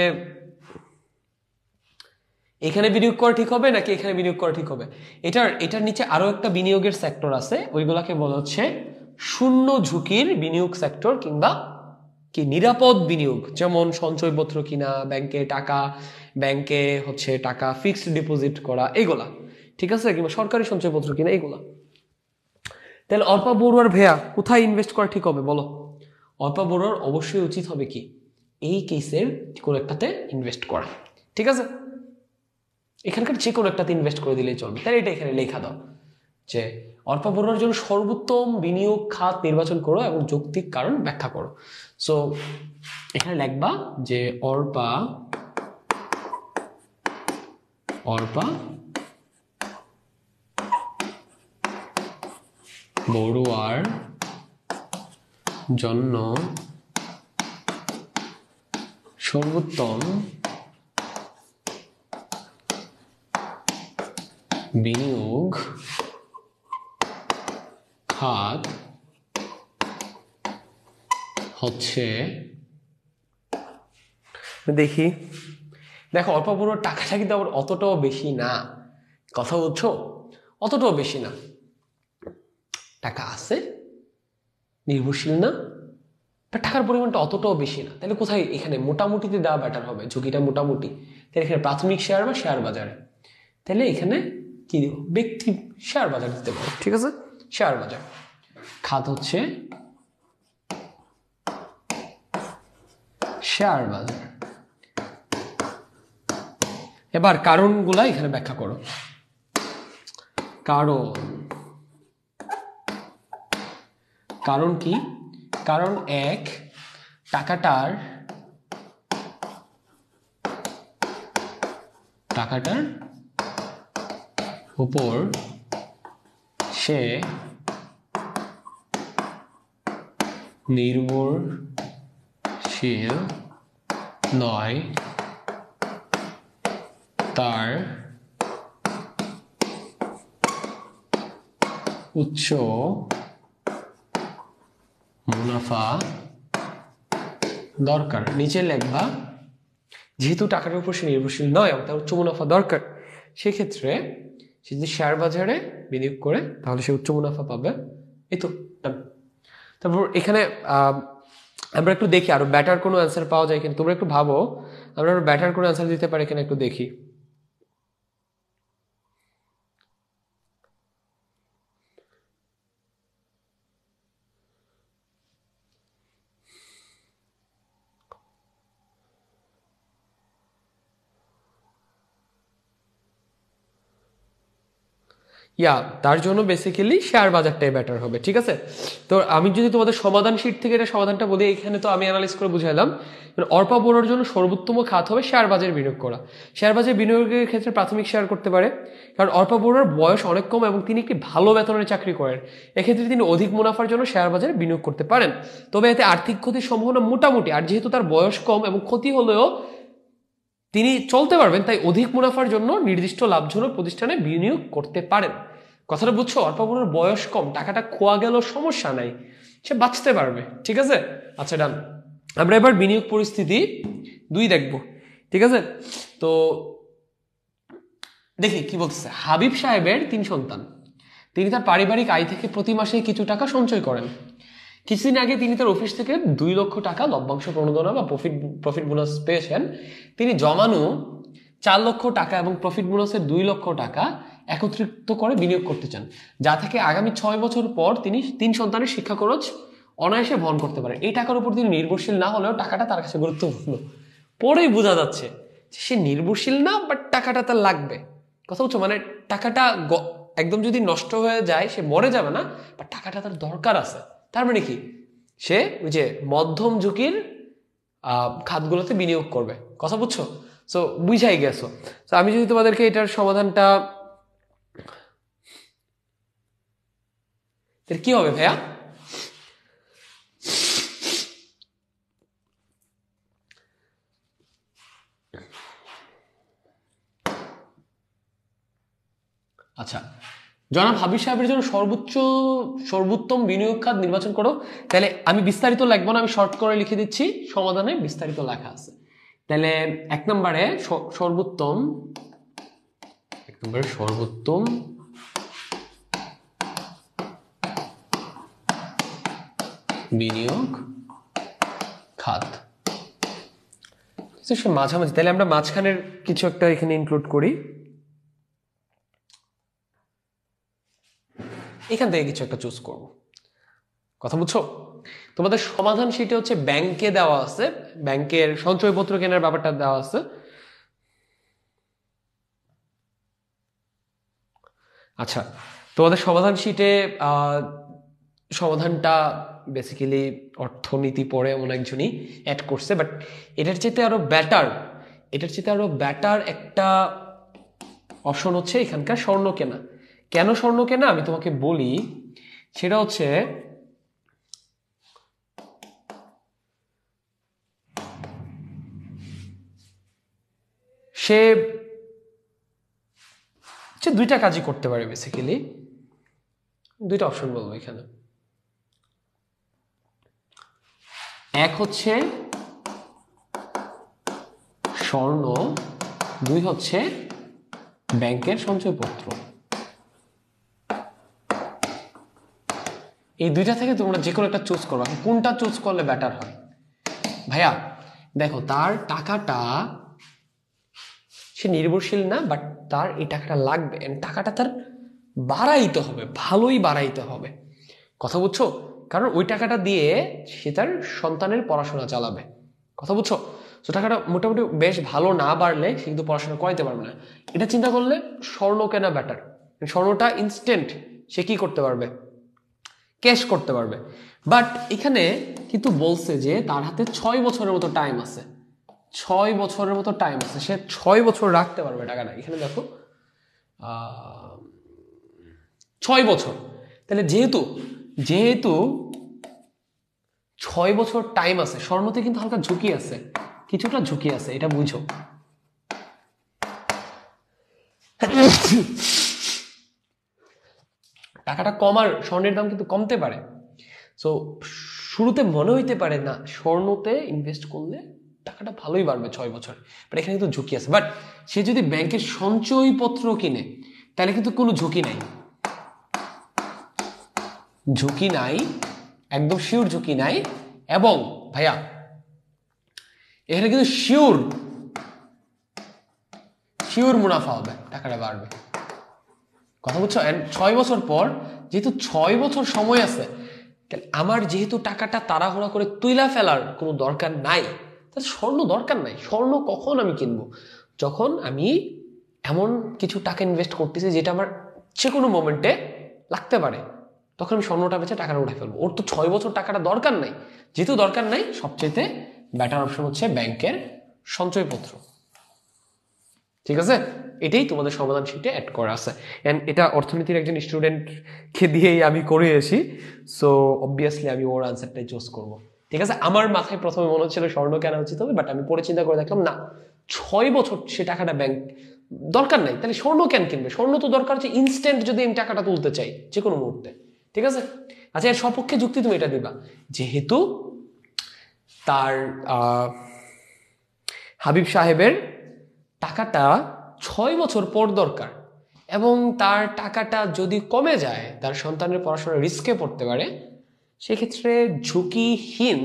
এখানে বিনিয়োগ করা ঠিক হবে নাকি এখানে বিনিয়োগ করা ঠিক হবে? এটার নিচে আরো একটা বিনিয়োগের সেক্টর আছে, ওইগুলাকে বলা হচ্ছে শূন্য ঝুঁকির বিনিয়োগ সেক্টর, কিংবা কি নিরাপদ বিনিয়োগ, যেমন সঞ্চয়পত্র কিনা, ব্যাংকে হচ্ছে টাকা ফিক্সড ডিপোজিট করা, এগুলা। ঠিক আছে, কিংবা সরকারি সঞ্চয়পত্র কিনা, এগুলা। তাহলে অর্পা বড়ুয়ার ভাইয়া কোথায় ইনভেস্ট করা ঠিক হবে বলো? অর্পা বড়ুয়ার অবশ্যই উচিত হবে কি এই কেসের কোন একটাতে ইনভেস্ট করা। ঠিক আছে, এখানকার যে কোনো একটাতে ইনভেস্ট করে দিলেই চলবে। তাহলে এটা এখানে লেখা দাও যে অর্পা বড়ুয়ার জন্য সর্বোত্তম বিনিয়োগ খাত নির্বাচন করো এবং যৌক্তিক কারণ ব্যাখ্যা করো। সো এখানে লিখবা যে অর্পা বড়ুয়ার জন্য সর্বোত্তম বিনিয়োগ খাত হচ্ছে দেখি, দেখো অল্প বড় টাকাটা কিন্তু আবার অতটাও বেশি না, কথা বলছো, অতটাও বেশি না, টাকা আছে, নির্ভরশীল না, টাকার পরিমাণটা অতটাও বেশি না, তাহলে কোথায় এখানে মোটামুটিতে দেওয়া বেটার হবে, ঝুঁকিটা মোটামুটি, তাহলে এখানে প্রাথমিক শেয়ার বা শেয়ার বাজারে, তাহলে এখানে কি দিব, ব্যক্তি শেয়ার বাজার দিতে পারো, ঠিক আছে, শেয়ার বাজার। খাত হচ্ছে শেয়ার বাজার। এবার কারণগুলা এখানে ব্যাখ্যা করো। কারণ কি? কারণ এক, টাকাটার উপর সে নির্ভরশীল নয়, তার উচ্চ মুনাফা দরকার। নিচে লেখবা, যেহেতু টাকার উপর সে নির্ভরশীল নয় এবং তার উচ্চ মুনাফা দরকার, সেক্ষেত্রে সে যদি শেয়ার বাজারে বিনিয়োগ করে তাহলে সে উচ্চ মুনাফা পাবে। এই তো। তারপর এখানে আমরা একটু দেখি আরো ব্যাটার কোনো অ্যান্সার পাওয়া যায় কিনা, তোমরা একটু ভাবো আমরা আরো ব্যাটার কোনো অ্যান্সার দিতে পারি কিনা, একটু দেখি। তার জন্য বেসিক্যালি শেয়ার বাজারটাই বেটার হবে, ঠিক আছে। তো আমি যদি তোমাদের সমাধান শীট থেকে এটা সমাধানটা বলি, এখানে তো আমি অ্যানালাইজ করে বুঝাইলাম, অর্পা বোরার জন্য সর্বোত্তম খাত হবে শেয়ার বাজারে বিনিয়োগ করা। শেয়ার বাজারে বিনিয়োগের ক্ষেত্রে প্রাথমিক শেয়ার করতে পারে, কারণ অর্পা বোরার বয়স অনেক কম এবং তিনি একটি ভালো বেতনের চাকরি করেন, এক্ষেত্রে তিনি অধিক মুনাফার জন্য শেয়ার বাজারে বিনিয়োগ করতে পারেন। তবে এতে আর্থিক ক্ষতির সম্ভাবনা মোটামুটি, আর যেহেতু তার বয়স কম এবং ক্ষতি হলেও তিনি চলতে পারবেন, তাই অধিক মুনাফার জন্য নির্দিষ্ট লাভজনক প্রতিষ্ঠানে বিনিয়োগ করতে পারেন। কথাটা বুঝছো? অর্পা বোরার বয়স কম, টাকাটা খোয়া গেল সমস্যা নাই, সে বাঁচতে পারবে, ঠিক আছে। আচ্ছা ডান। আমরা এবার বিনিয়োগ পরিস্থিতি 2 দেখব, ঠিক আছে। তো দেখি কি বলছে। হাবিব সাহেবের 3 সন্তান, তিনি তার পারিবারিক আয় থেকে প্রতি মাসে কিছু টাকা সঞ্চয় করেন। কিছুদিন আগে তিনি তার অফিস থেকে 2 লক্ষ টাকা লভ্যাংশ প্রণোদনা বা প্রফিট বোনাস পেয়েছেন। তিনি জমানো 4 লক্ষ টাকা এবং প্রফিট বোনাসের 2 লক্ষ টাকা একত্রিত করে বিনিয়োগ করতে চান, যা থেকে আগামী 6 বছর পর তিনি 3 সন্তানের শিক্ষা খরচ অনায়াসে বহন করতে পারেন। এই টাকার উপর তিনি নির্ভরশীল না হলেও টাকাটা তার কাছে গুরুত্বপূর্ণ। পরেই বোঝা যাচ্ছে সে নির্ভরশীল না, বাট টাকাটা তার লাগবে। কথা বলছো, মানে টাকাটা একদম যদি নষ্ট হয়ে যায় সে মরে যাবে না, বাট টাকাটা তার দরকার আছে। তার মানে কি, সে ওই যে মধ্যম ঝুঁকির খাতগুলোতে বিনিয়োগ করবে। কথা বুঝছো? সো বুঝাই গেছো। তো আমি যদি তোমাদেরকে এটার সমাধানটা, কি হবে ভাইয়া? আচ্ছা, জনাব হাবিব সাহেবের জন্য সর্বোত্তম বিনিয়োগ খাত নির্বাচন করো। তাহলে আমি বিস্তারিত লিখবো না, আমি শর্ট করে লিখে দিচ্ছি, সমাধানে বিস্তারিত লেখা আছে। তাহলে 1 নম্বরে সর্বোত্তম বিনিয়োগ খাত সে মাঝামাঝি। তাহলে আমরা মাঝখানের কিছু একটা এখানে ইনক্লুড করি, এখান থেকে কিছু একটা চুজ করব। কথা বুঝছো? তোমাদের সমাধান সেটা হচ্ছে ব্যাংকে দেওয়া আছে, ব্যাংকের সঞ্চয়পত্র কেনার ব্যাপারটা দেওয়া আছে। আচ্ছা, তোমাদের সমাধান শিটে সমাধানটা বেসিক্যালি অর্থনীতি পড়ে এমন একজনই অ্যাড করছে, বাট এটার চেয়ে আরো বেটার একটা অপশন হচ্ছে এখানকার স্বর্ণ কেনা। কেন স্বর্ণ কেনা আমি তোমাকে বলি, সেটা হচ্ছে সে 2টা কাজই করতে পারে বেসিক্যালি। 2টা অপশন বলবো এখানে। এক হচ্ছে স্বর্ণ, 2 হচ্ছে ব্যাংকের সঞ্চয়পত্র। এই দুইটা থেকে তোমরা যে কোনো একটা চুজ করবা, কোনটা চুজ করলে বেটার হয়? ভাইয়া দেখো, তার টাকাটা সে নির্ভরশীল না, বাট তার এই টাকাটা লাগবে, টাকাটা তার বাড়াইতে হবে, ভালোই বাড়াইতে হবে। কথা বুঝছো? কারণ ওই টাকাটা দিয়ে সে তার সন্তানের পড়াশোনা চালাবে। কথা বুঝছো? তো টাকাটা মোটামুটি বেশ ভালো না বাড়লে সে কিন্তু পড়াশোনা করাইতে পারবে না। এটা চিন্তা করলে স্বর্ণ কেনা বেটার। স্বর্ণটা ইনস্ট্যান্ট সে কি করতে পারবে, ক্যাশ করতে পারবে। বাট এখানে কিন্তু বলছে যে তার হাতে 6 বছরের মতো টাইম আছে, 6 বছরের মতো টাইম আছে, সে 6 বছর রাখতে পারবে টাকাটা। এখানে দেখো 6 বছর, তাহলে যেহেতু 6 বছর টাইম আছে, স্বর্ণতে কিন্তু হালকা ঝুঁকি আছে, কিছুটা ঝুঁকি আছে, এটা বুঝো। টাকাটা কমার, স্বর্ণের দাম কিন্তু কমতে পারে। সো শুরুতে মনে হইতে পারে না স্বর্ণতে ইনভেস্ট করলে টাকাটা ভালোই বাড়বে 6 বছর, বাট এখানে কিন্তু ঝুঁকি আছে। বাট সে যদি ব্যাংকের সঞ্চয়পত্র কিনে তাহলে কিন্তু কোনো ঝুঁকি নাই, ঝুঁকি নাই, একদম শিওর ঝুঁকি নাই। এবং ভাইয়া এখানে কিন্তু শিওর মুনাফা হবে, টাকাটা বাড়বে। কথা বুঝছো? 6 বছর পর, যেহেতু 6 বছর সময় আছে, আমার যেহেতু টাকাটা তাড়াহুড়া করে তুইলা ফেলার কোনো দরকার নাই, তাহলে স্বর্ণ দরকার নাই। স্বর্ণ কখন আমি কিনবো? যখন আমি এমন কিছু টাকা ইনভেস্ট করতেছি যেটা আমার যে কোনো মোমেন্টে লাগতে পারে, তখন আমি স্বর্ণটা বেচে টাকাটা উঠে ফেলবো। ওর তো 6 বছর টাকাটা দরকার নাই। যেহেতু দরকার নাই, সবচেয়ে বেটার অপশন হচ্ছে ব্যাংকের সঞ্চয়পত্র। ঠিক আছে? এটাই তোমাদের সমাধান শিটে অ্যাড করা আছে। এন্ড এটা অর্থনীতির একজন স্টুডেন্টকে দিয়েই আমি করিয়েছি, সো অবভিয়াসলি আমি ওর আনসারটাই চুজ করব। ঠিক আছে? আমার মাথায় প্রথমে মনে হচ্ছিল স্বর্ণ কেনা উচিত হবে, বাট আমি পরে চিন্তা করে দেখলাম না, 6 বছর সে টাকাটা ব্যাংক দরকার নাই, তাহলে স্বর্ণ কেন কিনবে? স্বর্ণ তো দরকার হচ্ছে ইনস্ট্যান্ট, যদি আমি টাকাটা তুলতে চাই যে কোনো মুহূর্তে। ঠিক আছে? আচ্ছা, এর সপক্ষে যুক্তি তুমি এটা দিবা, যেহেতু তার হাবিব সাহেবের টাকাটা 6 বছর পর দরকার, এবং তার টাকাটা যদি কমে যায়, তার সন্তানের পড়াশোনা রিস্কে পড়তে পারে, সেক্ষেত্রে ঝুঁকিহীন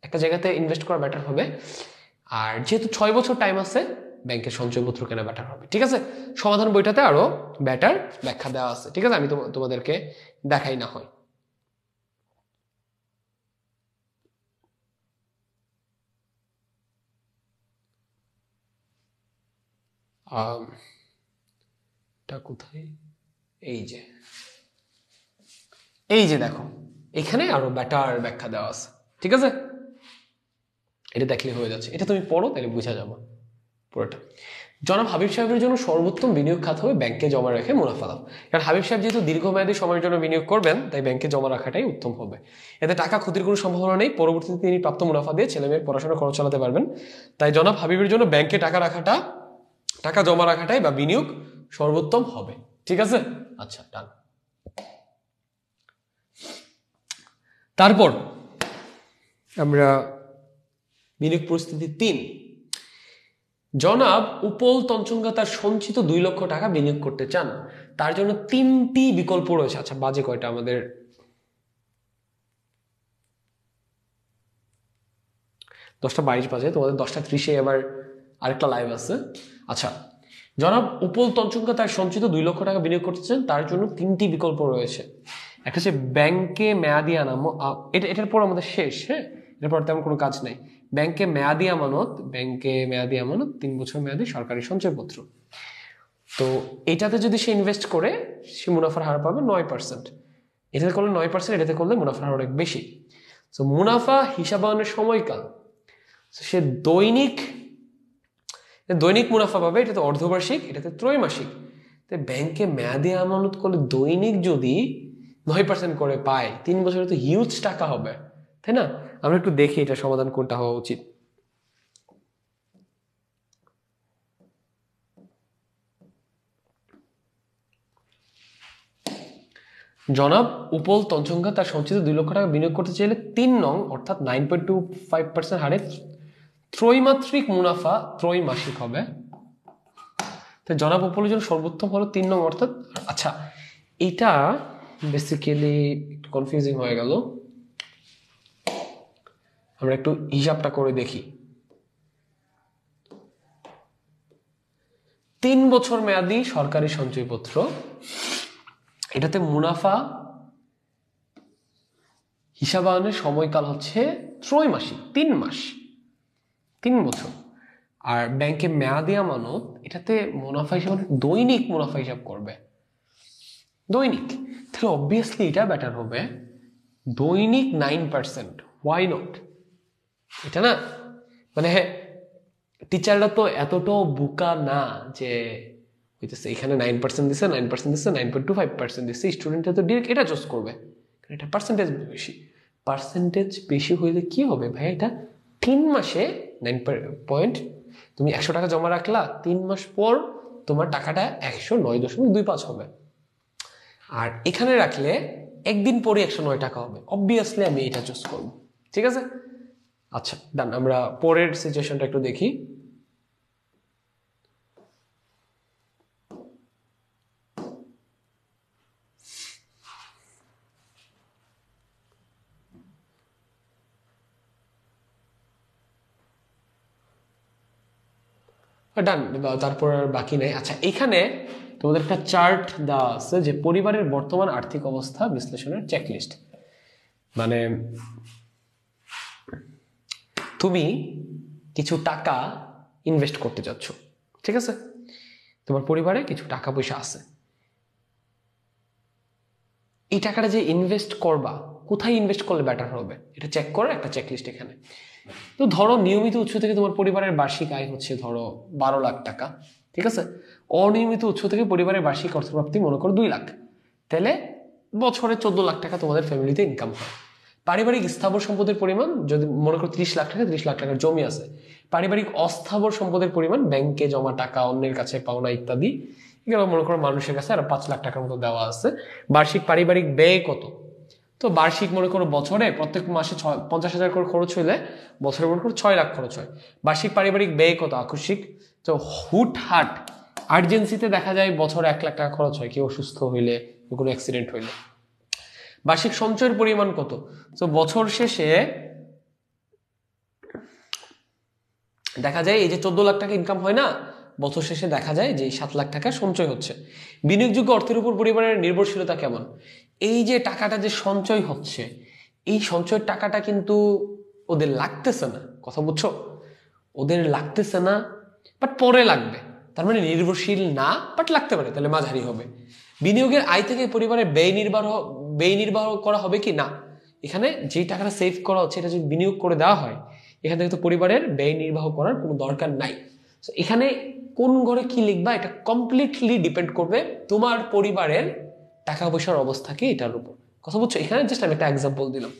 একটা জায়গাতে ইনভেস্ট করা বেটার হবে। আর যেহেতু 6 বছর টাইম আছে, ব্যাংকের সঞ্চয়পত্র কেনা বেটার হবে। ঠিক আছে? সমাধান বইটাতে আরো বেটার ব্যাখ্যা দেওয়া আছে। ঠিক আছে? আমি তোমাদেরকে দেখাই না হয়। কোথায়? এই যে দেখো, এখানে আরো বেটার ব্যাখ্যা দেওয়া আছে। ঠিক আছে? এটা দেখলে হয়ে যাচ্ছে, এটা তুমি পড়ো, তাহলে বুঝা যাবে পুরোটা। জনাব হাবিব সাহেবের জন্য সর্বোত্তম বিনিয়োগ খাত হবে ব্যাংকে জমা রেখে মুনাফা লাভ। কারণ হাবিব সাহেব যেহেতু দীর্ঘমেয়াদী সময়ের জন্য বিনিয়োগ করবেন, তাই ব্যাংকে জমা রাখাটাই উত্তম হবে। এতে টাকা ক্ষতির কোনো সম্ভাবনা নেই, পরবর্তীতে তিনি প্রাপ্ত মুনাফা দিয়ে ছেলেমেয়ের পড়াশোনা খরচ চালাতে পারবেন। তাই জনাব হাবিবের জন্য ব্যাংকে টাকা জমা রাখাটাই বা বিনিয়োগ সর্বোত্তম হবে। ঠিক আছে? আচ্ছা, ডান। তারপর আমরা বিনিয়োগ পরিস্থিতি 3। জনাব উপল তঞ্চঙ্গা তার সঞ্চিত 2 লক্ষ টাকা বিনিয়োগ করতে চান, তার জন্য 3টি বিকল্প রয়েছে। আচ্ছা, বাজে কয়টা আমাদের? 10:22 বাজে, তোমাদের 10:30 আবার আরেকটা লাইভ আছে। আচ্ছা, জনাব উপল তঞ্চঙ্গা তার সঞ্চিত 2 লক্ষ টাকা বিনিয়োগ করতে চান, তার জন্য 3টি বিকল্প রয়েছে। একটা হচ্ছে ব্যাংকে মেয়াদি আমানত, এটার পর আমাদের শেষ। হ্যাঁ, এটার পর তেমন কোনো কাজ নাই। ব্যাংকে মেয়াদি আমানত 3 বছর মেয়াদি সরকারি সঞ্চয়পত্র। তো এটাতে যদি সে ইনভেস্ট করে, সে মুনাফার হার পাবে 9%। এটাতে করলে 9%, এটাতে করলে মুনাফার হার অনেক বেশি। তো মুনাফা হিসাবায়নের সময়কাল, সে দৈনিক মুনাফা পাবে। এটাতে অর্ধবার্ষিক, এটাতে ত্রৈমাসিক। তাই ব্যাংকে মেয়াদি আমানত করলে দৈনিক যদি 9% করে পায়, 3 বছরে তো হিউজ টাকা হবে, তাই না? আমরা একটু দেখি এটা সমাধান কোনটা হওয়া উচিত। জনাব উপল তঞ্চঙ্গা তার সঞ্চিত 2 লক্ষ টাকা বিনিয়োগ করতে চাইলে 3 নং অর্থাৎ 9.25% হারে ত্রৈমাত্রিক মুনাফা ত্রৈমাসিক হবে। তো জনাব উপলজন সর্বোত্তম হলো 3 নং অর্থাৎ। আচ্ছা এটা বেসিক্যালি একটু কনফিউজিং হয়ে গেল, আমরা একটু হিসাবটা করে দেখি। 3 বছর মেয়াদী সরকারি সঞ্চয়পত্র, এটাতে মুনাফা হিসাবায়নের সময়কাল হচ্ছে ত্রৈমাসিক, 3 মাস, 3 বছর। আর ব্যাংকে মেয়াদি আমানত, এটাতে মুনাফা হিসাব দৈনিক মুনাফা হিসাব করবে, দৈনিক। তাহলে অবভিয়াসলি এটা বেটার হবে দৈনিক 9%। Why not? এটা না মানে টিচাররা তো এতটাও বোকা না যে হইতেছে এখানে 9% দিচ্ছে, 9% দিচ্ছে, 9.25% দিচ্ছে, স্টুডেন্টরা তো ডিরেক্ট এটা চুজ করবে, এটা পার্সেন্টেজ বেশি। পার্সেন্টেজ বেশি হইলে কি হবে ভাই, এটা 3 মাসে 9 তুমি 100 টাকা জমা রাখলা, 3 মাস পর তোমার টাকাটা 109.25 হবে। আর এখানে রাখলে একদিন পরে 109 টাকা হবে। অবভিয়াসলি আমি এটা চুজ করবো, ঠিক আছে? আচ্ছা ডান, আমরা পরের সিচুয়েশনটা একটু দেখি। ডান, তারপর আর বাকি নাই। আচ্ছা এখানে তোমাদের একটা চার্ট দেওয়া আছে যে পরিবারের বর্তমান আর্থিক অবস্থা বিশ্লেষণের চেকলিস্ট। মানে তুমি কিছু টাকা ইনভেস্ট করতে যাচ্ছ, ঠিক আছে? তোমার পরিবারে কিছু টাকা পয়সা আছে, এই টাকাটা যে ইনভেস্ট করবা কোথায় ইনভেস্ট করলে বেটার হবে এটা চেক করার একটা চেকলিস্ট এখানে। তো ধরো নিয়মিত উৎস থেকে তোমার পরিবারের বার্ষিক আয় হচ্ছে ধরো 12 লাখ টাকা, ঠিক আছে? অনিয়মিত উৎস থেকে পরিবারের বার্ষিক অর্থপ্রাপ্তি মনে করো 2 লাখ, তাহলে বছরে 14 লাখ টাকা তোমাদের ফ্যামিলিতে ইনকাম হয়। পারিবারিক স্থাবর সম্পদের পরিমাণ যদি মনে করো 30 লাখ টাকা, 30 লাখ টাকার জমি আছে। পারিবারিক অস্থাবর সম্পদের পরিমাণ ব্যাংকে জমা টাকা, অন্যের কাছে পাওনা ইত্যাদি, এগুলো মনে করো মানুষের কাছে আর 5 লাখ টাকার মতো দেওয়া আছে। বার্ষিক পারিবারিক ব্যয় কত? তো বার্ষিক মনে করো বছরে প্রত্যেক মাসে 50,000 করে খরচ হইলে বছরে মনে করো 6 লাখ খরচ হয়। বার্ষিক পারিবারিক ব্যয় কত আকস্মিক? তো হুটহাট আর্জেন্সিতে দেখা যায় বছরে 1 লাখ টাকা খরচ হয়, কেউ অসুস্থ হইলে, কোনো অ্যাক্সিডেন্ট হইলে। বার্ষিক সঞ্চয়ের পরিমাণ কত? তো বছর শেষে দেখা যায় এই যে 14 লাখ টাকা ইনকাম হয় না, বছর শেষে দেখা যায় যে 7 লাখ টাকা সঞ্চয় হচ্ছে। বিনিয়োগযোগ্য অর্থের উপর পরিবারের নির্ভরশীলতা কেমন? এই যে টাকাটা যে সঞ্চয় হচ্ছে, এই সঞ্চয়ের টাকাটা কিন্তু ওদের লাগতেছে না, কথা বুঝছো? ওদের লাগতেছে না, বাট পরে লাগবে, তার মানে নির্ভরশীল না, বাট লাগতে পারে, তাহলে মাঝারি হবে। বিনিয়োগের আয় থেকে পরিবারের ব্যয় নির্বাহ করা হবে কি না? এখানে যে টাকাটা সেভ করা হচ্ছে এটা যদি বিনিয়োগ করে দেওয়া হয়, এখান থেকে তো পরিবারের ব্যয় নির্বাহ করার কোনো দরকার নাই। এখানে কোন ঘরে কি লিখবা এটা কমপ্লিটলি ডিপেন্ড করবে তোমার পরিবারের টাকা পয়সার অবস্থা কি এটার উপর, কথা বুঝছো? এখানে জাস্ট আমি একটা এক্সাম্পল দিলাম।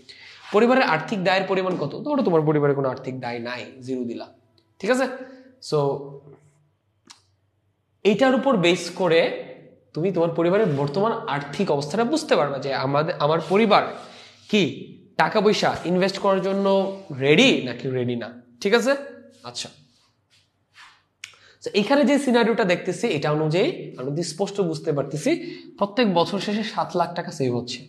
পরিবারের আর্থিক দায়ের পরিমাণ কত? ধরো তোমার পরিবারে কোনো আর্থিক দায় নাই, 0 দিলা, ঠিক আছে? সো এইটার উপর বেস করে তুমি তোমার পরিবারের বর্তমান আর্থিক অবস্থাটা বুঝতে পারবে যে আমার পরিবার কি টাকা পয়সা ইনভেস্ট করার জন্য রেডি নাকি রেডি না, ঠিক আছে? আচ্ছা এখানে যে সিনারিওটা দেখতেছি এটা অনুযায়ী আমরা স্পষ্ট বুঝতে পারতেছি প্রত্যেক বছর শেষে 7 লাখ টাকা সেভ হচ্ছে।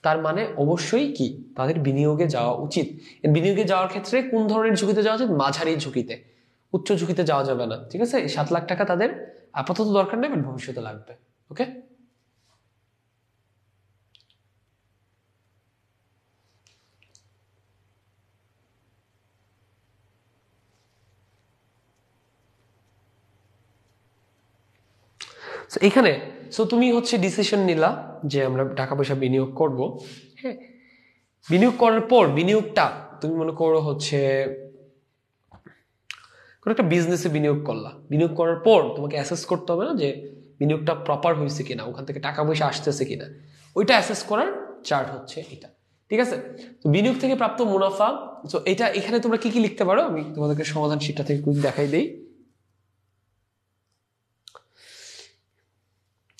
তার মানে অবশ্যই কি তাদের বিনিয়োগে যাওয়া উচিত। বিনিয়োগে যাওয়ার ক্ষেত্রে কোন ধরনের ঝুঁকিতে যাওয়া উচিত? মাঝারি ঝুঁকিতে, উচ্চ ঝুঁকিতে যাওয়া যাবে না, ঠিক আছে? এই 7 লাখ টাকা তাদের আপাতত দরকার নেই, বাট ভবিষ্যতে লাগবে। ওকে, এখানে তুমি হচ্ছে ডিসিশন নিলা যে আমরা টাকা পয়সা বিনিয়োগ করব। হ্যাঁ, বিনিয়োগ করার পর বিনিয়োগটা তুমি মনে করো হচ্ছে কোনো একটা বিজনেসে বিনিয়োগ করলা। বিনিয়োগ করার পর তোমাকে অ্যাসেস করতে হবে না যে বিনিয়োগটা প্রপার হয়েছে কিনা, ওখান থেকে টাকা পয়সা আসতেছে কিনা, ওইটা অ্যাসেস করার চার্ট হচ্ছে এটা, ঠিক আছে? তো বিনিয়োগ থেকে প্রাপ্ত মুনাফা, তো এটা এখানে তোমরা কি কি লিখতে পারো আমি তোমাদেরকে সমাধান শীটটা থেকে দেখাই দেই।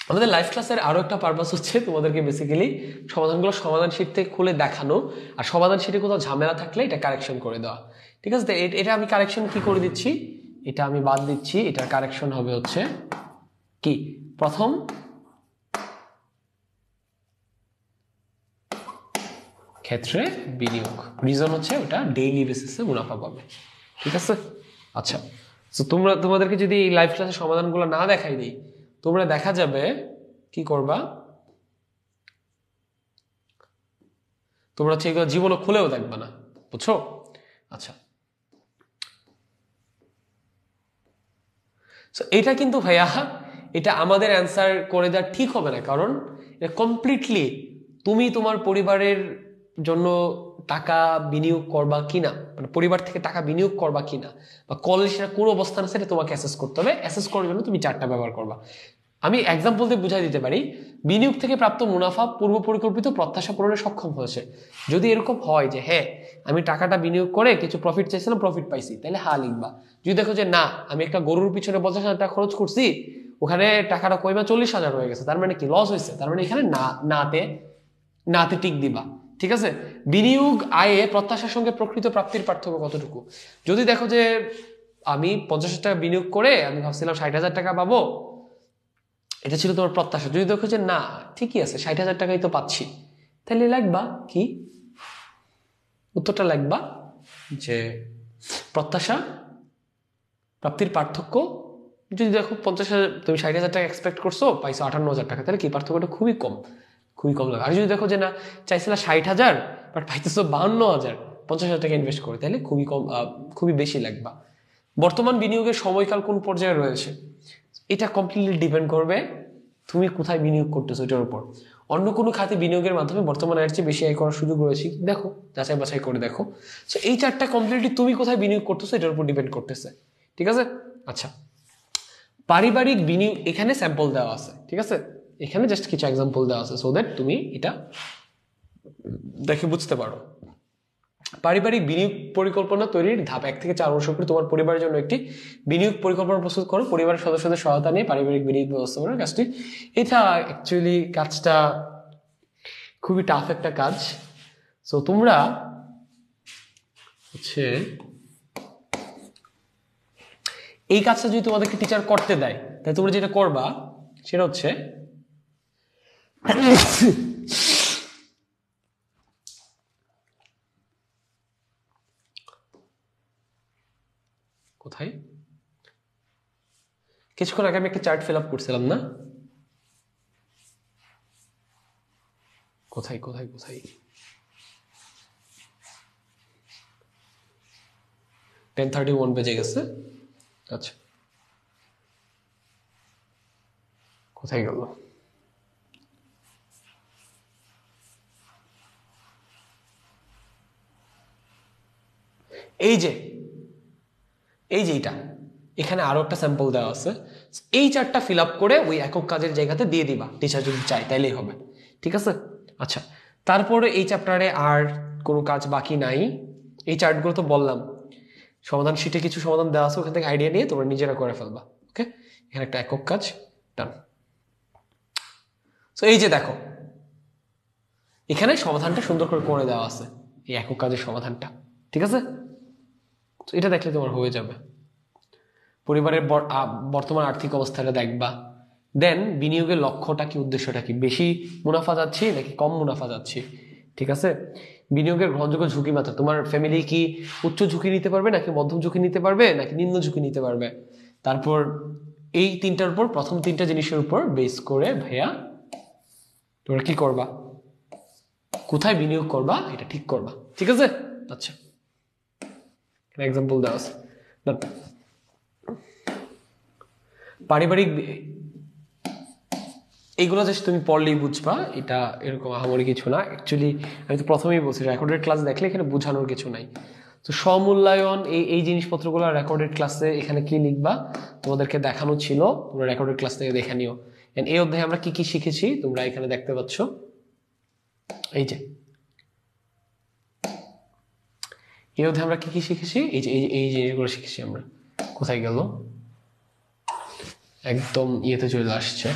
আমাদের লাইভ ক্লাসের আরো একটা পারপাস হচ্ছে তোমাদেরকে বেসিক্যালি সমাধানগুলো সমাধান শীট থেকে খুলে দেখানো, আর সমাধান শীটে কোথাও ঝামেলা থাকলে এটা কারেকশন করে দেওয়া। ঠিক আছে, এটা আমি কারেকশন কি করে দিচ্ছি, এটা আমি বাদ দিচ্ছি। এটার কারেকশন হবে হচ্ছে কি, প্রথম ক্ষেত্রে বিনিয়োগ, রিজন হচ্ছে ওটা ডেইলি বেসিসে মুনাফা পাবে। ঠিক আছে, আচ্ছা। তো তোমাদেরকে যদি এই লাইভ ক্লাসের সমাধানগুলো না দেখাই দিই, তোমরা দেখা যাবে কি করবা, তোমরা হচ্ছে এগুলো জীবনে খুলেও দেখবা না, বুঝছো? আচ্ছা, এটা কিন্তু ভাইয়া এটা আমাদের অ্যান্সার করে দেওয়া ঠিক হবে না, কারণ এটা কমপ্লিটলি তুমি তোমার পরিবারের জন্য টাকা বিনিয়োগ করবা কিনা, মানে পরিবার থেকে টাকা বিনিয়োগ করবা কিনা, বা কলেজের কোন অবস্থান আছে এটা তোমাকে অ্যাসেস করতে হবে। অ্যাসেস করার জন্য তুমি 4টা ব্যবহার করবা। আমি এক্সাম্পল দিয়ে বুঝাই দিতে পারি, বিনিয়োগ থেকে প্রাপ্ত মুনাফা পূর্ব পরিকল্পিত প্রত্যাশা পূরণে সক্ষম হয়েছে। যদি এরকম হয় যে হ্যাঁ আমি টাকাটা বিনিয়োগ করে কিছু প্রফিট চাইছিলাম, প্রফিট পাইছি, তাহলে হ্যাঁ লিখবা। যদি দেখো যে না আমি একটা গরুর পিছনে 50,000 টাকা খরচ করছি, ওখানে টাকাটা কইমা 40,000 হয়ে গেছে, তার মানে কি লস হয়েছে, তার মানে এখানে নাতে টিক দিবা। ঠিক আছে, বিনিয়োগ আয়ে প্রত্যাশার সঙ্গে প্রকৃত প্রাপ্তির পার্থক্য কতটুকু। যদি দেখো যে আমি 50,000 টাকা বিনিয়োগ করে আমি ভাবছিলাম 60,000 টাকা পাবো, এটা ছিল তোমার প্রত্যাশা, যদি দেখো যে না ঠিকই আছে 60,000 টাকাই তো পাচ্ছি, তাহলে লাগবা কি, উত্তরটা লাগবা যে প্রত্যাশা প্রাপ্তির পার্থক্য। যদি দেখো 50,000 তুমি 60,000 টাকা এক্সপেক্ট করছো, পাইছো 58,000 টাকা, তাহলে কি পার্থক্যটা খুবই কম লাগে। আর যদি দেখো যে না চাইছিলা 60,000 বাট পাইতেছো 52,000, 50,000 টাকা ইনভেস্ট করে, তাহলে খুবই বেশি লাগবা। বর্তমান বিনিয়োগের সময়কাল কোন পর্যায়ে রয়েছে, এটা কমপ্লিটলি ডিপেন্ড করবে তুমি কোথায় বিনিয়োগ করতেছো এটার উপর। অন্য কোনো খাতে বিনিয়োগের মাধ্যমে বর্তমান আয়ের চেয়ে বেশি আয় করার সুযোগ রয়েছে, দেখো যাচাই বাছাই করে দেখো। সো এই 4টা কমপ্লিটলি তুমি কোথায় বিনিয়োগ করতেছো এটার উপর ডিপেন্ড করতেছে। ঠিক আছে, আচ্ছা। পারিবারিক বিনিয়োগ, এখানে স্যাম্পল দেওয়া আছে। ঠিক আছে, এখানে জাস্ট কিছু এক্সাম্পল দেওয়া আছে সো দ্যাট তুমি এটা দেখে বুঝতে পারো। পারিবারিক বিনিয়োগ পরিকল্পনা তৈরির ধাপ 1 থেকে 4 অনুসরণ করে তোমার পরিবারের জন্য একটি বিনিয়োগ পরিকল্পনা প্রস্তুত করো। পরিবারের সদস্যদের সহায়তা নিয়ে পারিবারিক বিনিয়োগ ব্যবস্থাপনার কাজটি, এটা অ্যাকচুয়ালি কাজটা খুবই টাফ একটা কাজ। সো তোমরা হচ্ছে এই কাজটা যদি তোমাদেরকে টিচার করতে দেয়, তাই তোমরা যেটা করবা সেটা হচ্ছে কোথায় কিছুক্ষণ আগে আমি একটা চার্ট ফিল আপ করছিলাম না, কোথায় 10:31 বেজে গেছে। আচ্ছা কোথায় গেল, এই যে এটা এখানে আরো একটা স্যাম্পল দেওয়া আছে। এই চার্টটা ফিল আপ করে ওই একক কাজের জায়গাতে দিয়ে দিবা, টিচার যদি চাই তাইলেই হবে। ঠিক আছে, আচ্ছা। তারপরে এই চ্যাপ্টারে আর কোনো কাজ বাকি নাই। এই চার্টগুলো তো বললাম, সমাধান শিটে কিছু সমাধান দেওয়া আছে, ওখান থেকে আইডিয়া নিয়ে তোমরা নিজেরা করে ফেলবা। ওকে, এখানে একটা একক কাজ ডান। তো এই যে দেখো এখানে সমাধানটা সুন্দর করে দেওয়া আছে, এই একক কাজের সমাধানটা। ঠিক আছে, তো এটা দেখলে তোমার হয়ে যাবে। পরিবারের বর্তমান আর্থিক অবস্থাটা দেখবা, দেন বিনিয়োগের লক্ষ্যটা কি, উদ্দেশ্যটা কি, বেশি মুনাফা যাচ্ছে নাকি কম মুনাফা যাচ্ছে। ঠিক আছে, বিনিয়োগের গ্রহণযোগ্য ঝুঁকি মাত্রা, তোমার ফ্যামিলি কি উচ্চ ঝুঁকি নিতে পারবে নাকি মধ্যম ঝুঁকি নিতে পারবে নাকি নিম্ন ঝুঁকি নিতে পারবে। তারপর এই 3টার উপর, প্রথম 3টা জিনিসের উপর বেস করে ভাইয়া তোমরা কি করবা, কোথায় বিনিয়োগ করবা এটা ঠিক করবা। ঠিক আছে, আচ্ছা এক্সাম্পল দেওয়া আছে। পারিবারিক এইগুলো জাস্ট তুমি পড়লেই বুঝবা, এটা এরকম আহামরি কিছু না। অ্যাকচুয়ালি আমি তো প্রথমেই বলছি রেকর্ডেড ক্লাস দেখলে এখানে বোঝানোর কিছু নাই। তো সমূল্যায়ন এই জিনিসপত্রগুলো রেকর্ডেড ক্লাসে এখানে কি লিখবা তোমাদেরকে দেখানো ছিল, তোমরা রেকর্ডেড ক্লাস থেকে দেখে নিও। এই অধ্যায়ে আমরা কি কি শিখেছি তোমরা এখানে দেখতে পাচ্ছ, এই যে এই অধ্যায়ে আমরা কি কি শিখেছি, এই যে এই জিনিসগুলো শিখেছি আমরা। কোথায় গেল, একদম ইয়েতে চলে আসছে,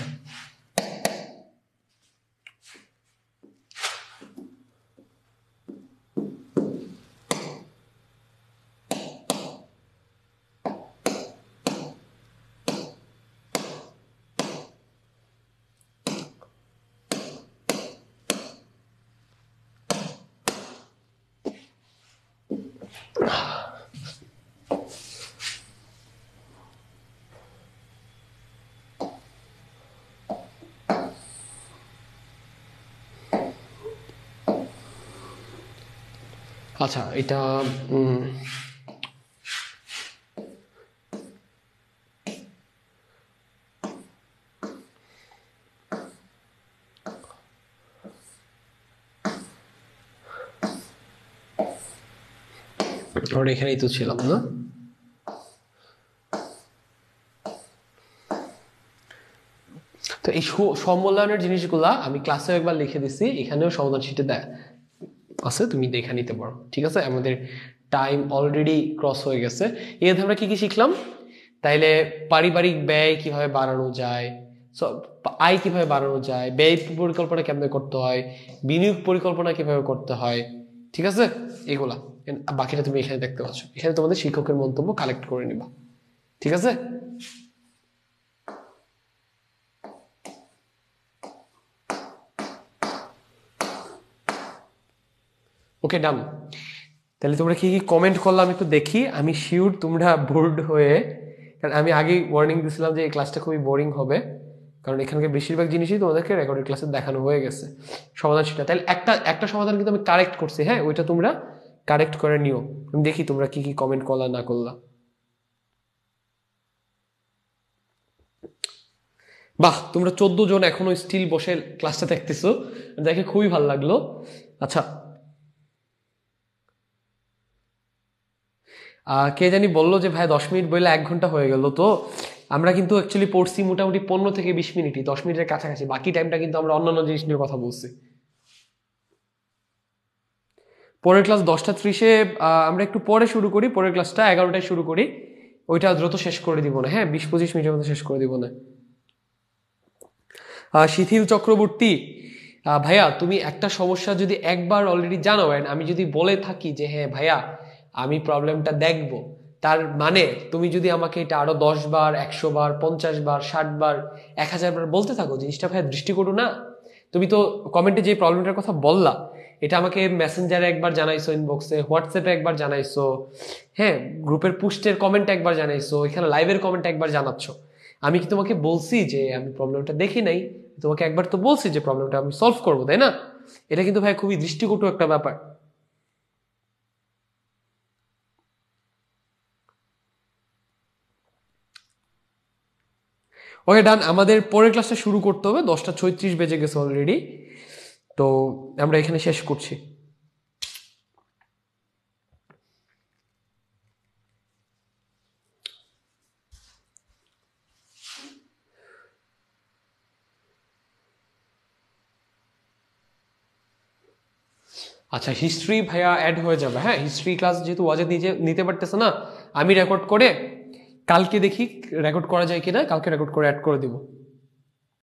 আচ্ছা এটা আমরা এখানেই তো ছিলাম না? তো এই সমমূল্যায়নের জিনিসগুলা আমি ক্লাসেও একবার লিখে দিছি, এখানেও সমাধান শিটে দেয় আছে, তুমি দেখে নিতে পারো। ঠিক আছে, আমাদের টাইম অলরেডি ক্রস হয়ে গেছে। এর আমরা কি কি শিখলাম? তাইলে পারিবারিক ব্যয় কিভাবে বাড়ানো যায়, আয় কিভাবে বাড়ানো যায়, ব্যয় পরিকল্পনা কেমনে করতে হয়, বিনিয়োগ পরিকল্পনা কিভাবে করতে হয়, ঠিক আছে, এগুলা। বাকিটা তুমি এখানে দেখতে পাচ্ছ, এখানে তোমাদের শিক্ষকের মন্তব্য কালেক্ট করে নিবা। ঠিক আছে, ওকে ডান। তাহলে তোমরা কি কি কমেন্ট করলাম একটু দেখি। আমি শিওর তোমরা বোর্ড হয়ে, কারণ আমি আগেই ওয়ার্নিং দিয়েছিলাম যে এই ক্লাসটা খুবই বোরিং হবে, কারণ এখানকার বেশিরভাগ জিনিসই তোমাদেরকে রেকর্ডেড ক্লাসে দেখানো হয়ে গেছে। সমাধান সেটা, তাহলে একটা সমাধান কিন্তু আমি কারেক্ট করছি, হ্যাঁ ওইটা তোমরা কারেক্ট করে নিও। আমি দেখি তোমরা কি কি কমেন্ট করলা না করলা। বাহ, তোমরা 14 জন এখনো স্টিল বসে ক্লাসটা দেখতেছো, দেখে খুবই ভালো লাগলো। আচ্ছা, কে জানি বললো যে ভাই 10 মিনিট বইলে 1 ঘন্টা হয়ে গেল। তো আমরা কিন্তু অ্যাকচুয়ালি পড়ছি মোটামুটি 15 থেকে 20 মিনিটই, 10 মিনিটের কাছাকাছি। বাকি টাইমটা কিন্তু আমরা অন্যান্য জিনিস নিয়ে কথা বলছি। পরের ক্লাস 10:30-এ, আমরা একটু পরে শুরু করি। পরের ক্লাসটা 11টায় শুরু করি, ওইটা দ্রুত শেষ করে দিব না, হ্যাঁ 20-25 মিনিটের মধ্যে শেষ করে দিব না। শিথিল চক্রবর্তী, ভাইয়া তুমি একটা সমস্যা যদি একবার অলরেডি জানো, আমি যদি বলে থাকি যে হ্যাঁ ভাইয়া আমি প্রবলেমটা দেখব, তার মানে তুমি যদি আমাকে এটা আরো 10 বার, 100 বার, 50 বার, 60 বার, 1000 বার বলতে থাকো, জিনিসটা ভাইয়া দৃষ্টিকটু না? তুমি তো কমেন্টে যে প্রবলেমটার কথা বললা, এটা আমাকে মেসেঞ্জারে একবার জানাইছো, ইনবক্সে, হোয়াটসঅ্যাপে একবার জানাইছো, হ্যাঁ গ্রুপের পোস্টের কমেন্ট একবার জানাইছো, এখানে লাইভের কমেন্ট একবার জানাচ্ছ। আমি কি তোমাকে বলছি যে আমি প্রবলেমটা দেখি নাই? তোমাকে একবার তো বলছি যে প্রবলেমটা আমি সলভ করবো, তাই না? এটা কিন্তু ভাই খুবই দৃষ্টিকটু একটা ব্যাপার। ওকে ডান, আমাদের পরের ক্লাসটা শুরু করতে হবে, 10:36 বেজে গেছে অলরেডি, তো আমরা এখানে শেষ করছি। আচ্ছা, হিস্ট্রি ভাইয়া অ্যাড হয়ে যাবে, হ্যাঁ হিস্ট্রি ক্লাস যেহেতু ওয়াজেদ নিজে নিতে পারতেছে না, আমি রেকর্ড করে কালকে দেখি রেকর্ড করা যায় কিনা, কালকে রেকর্ড করে অ্যাড করে দিব।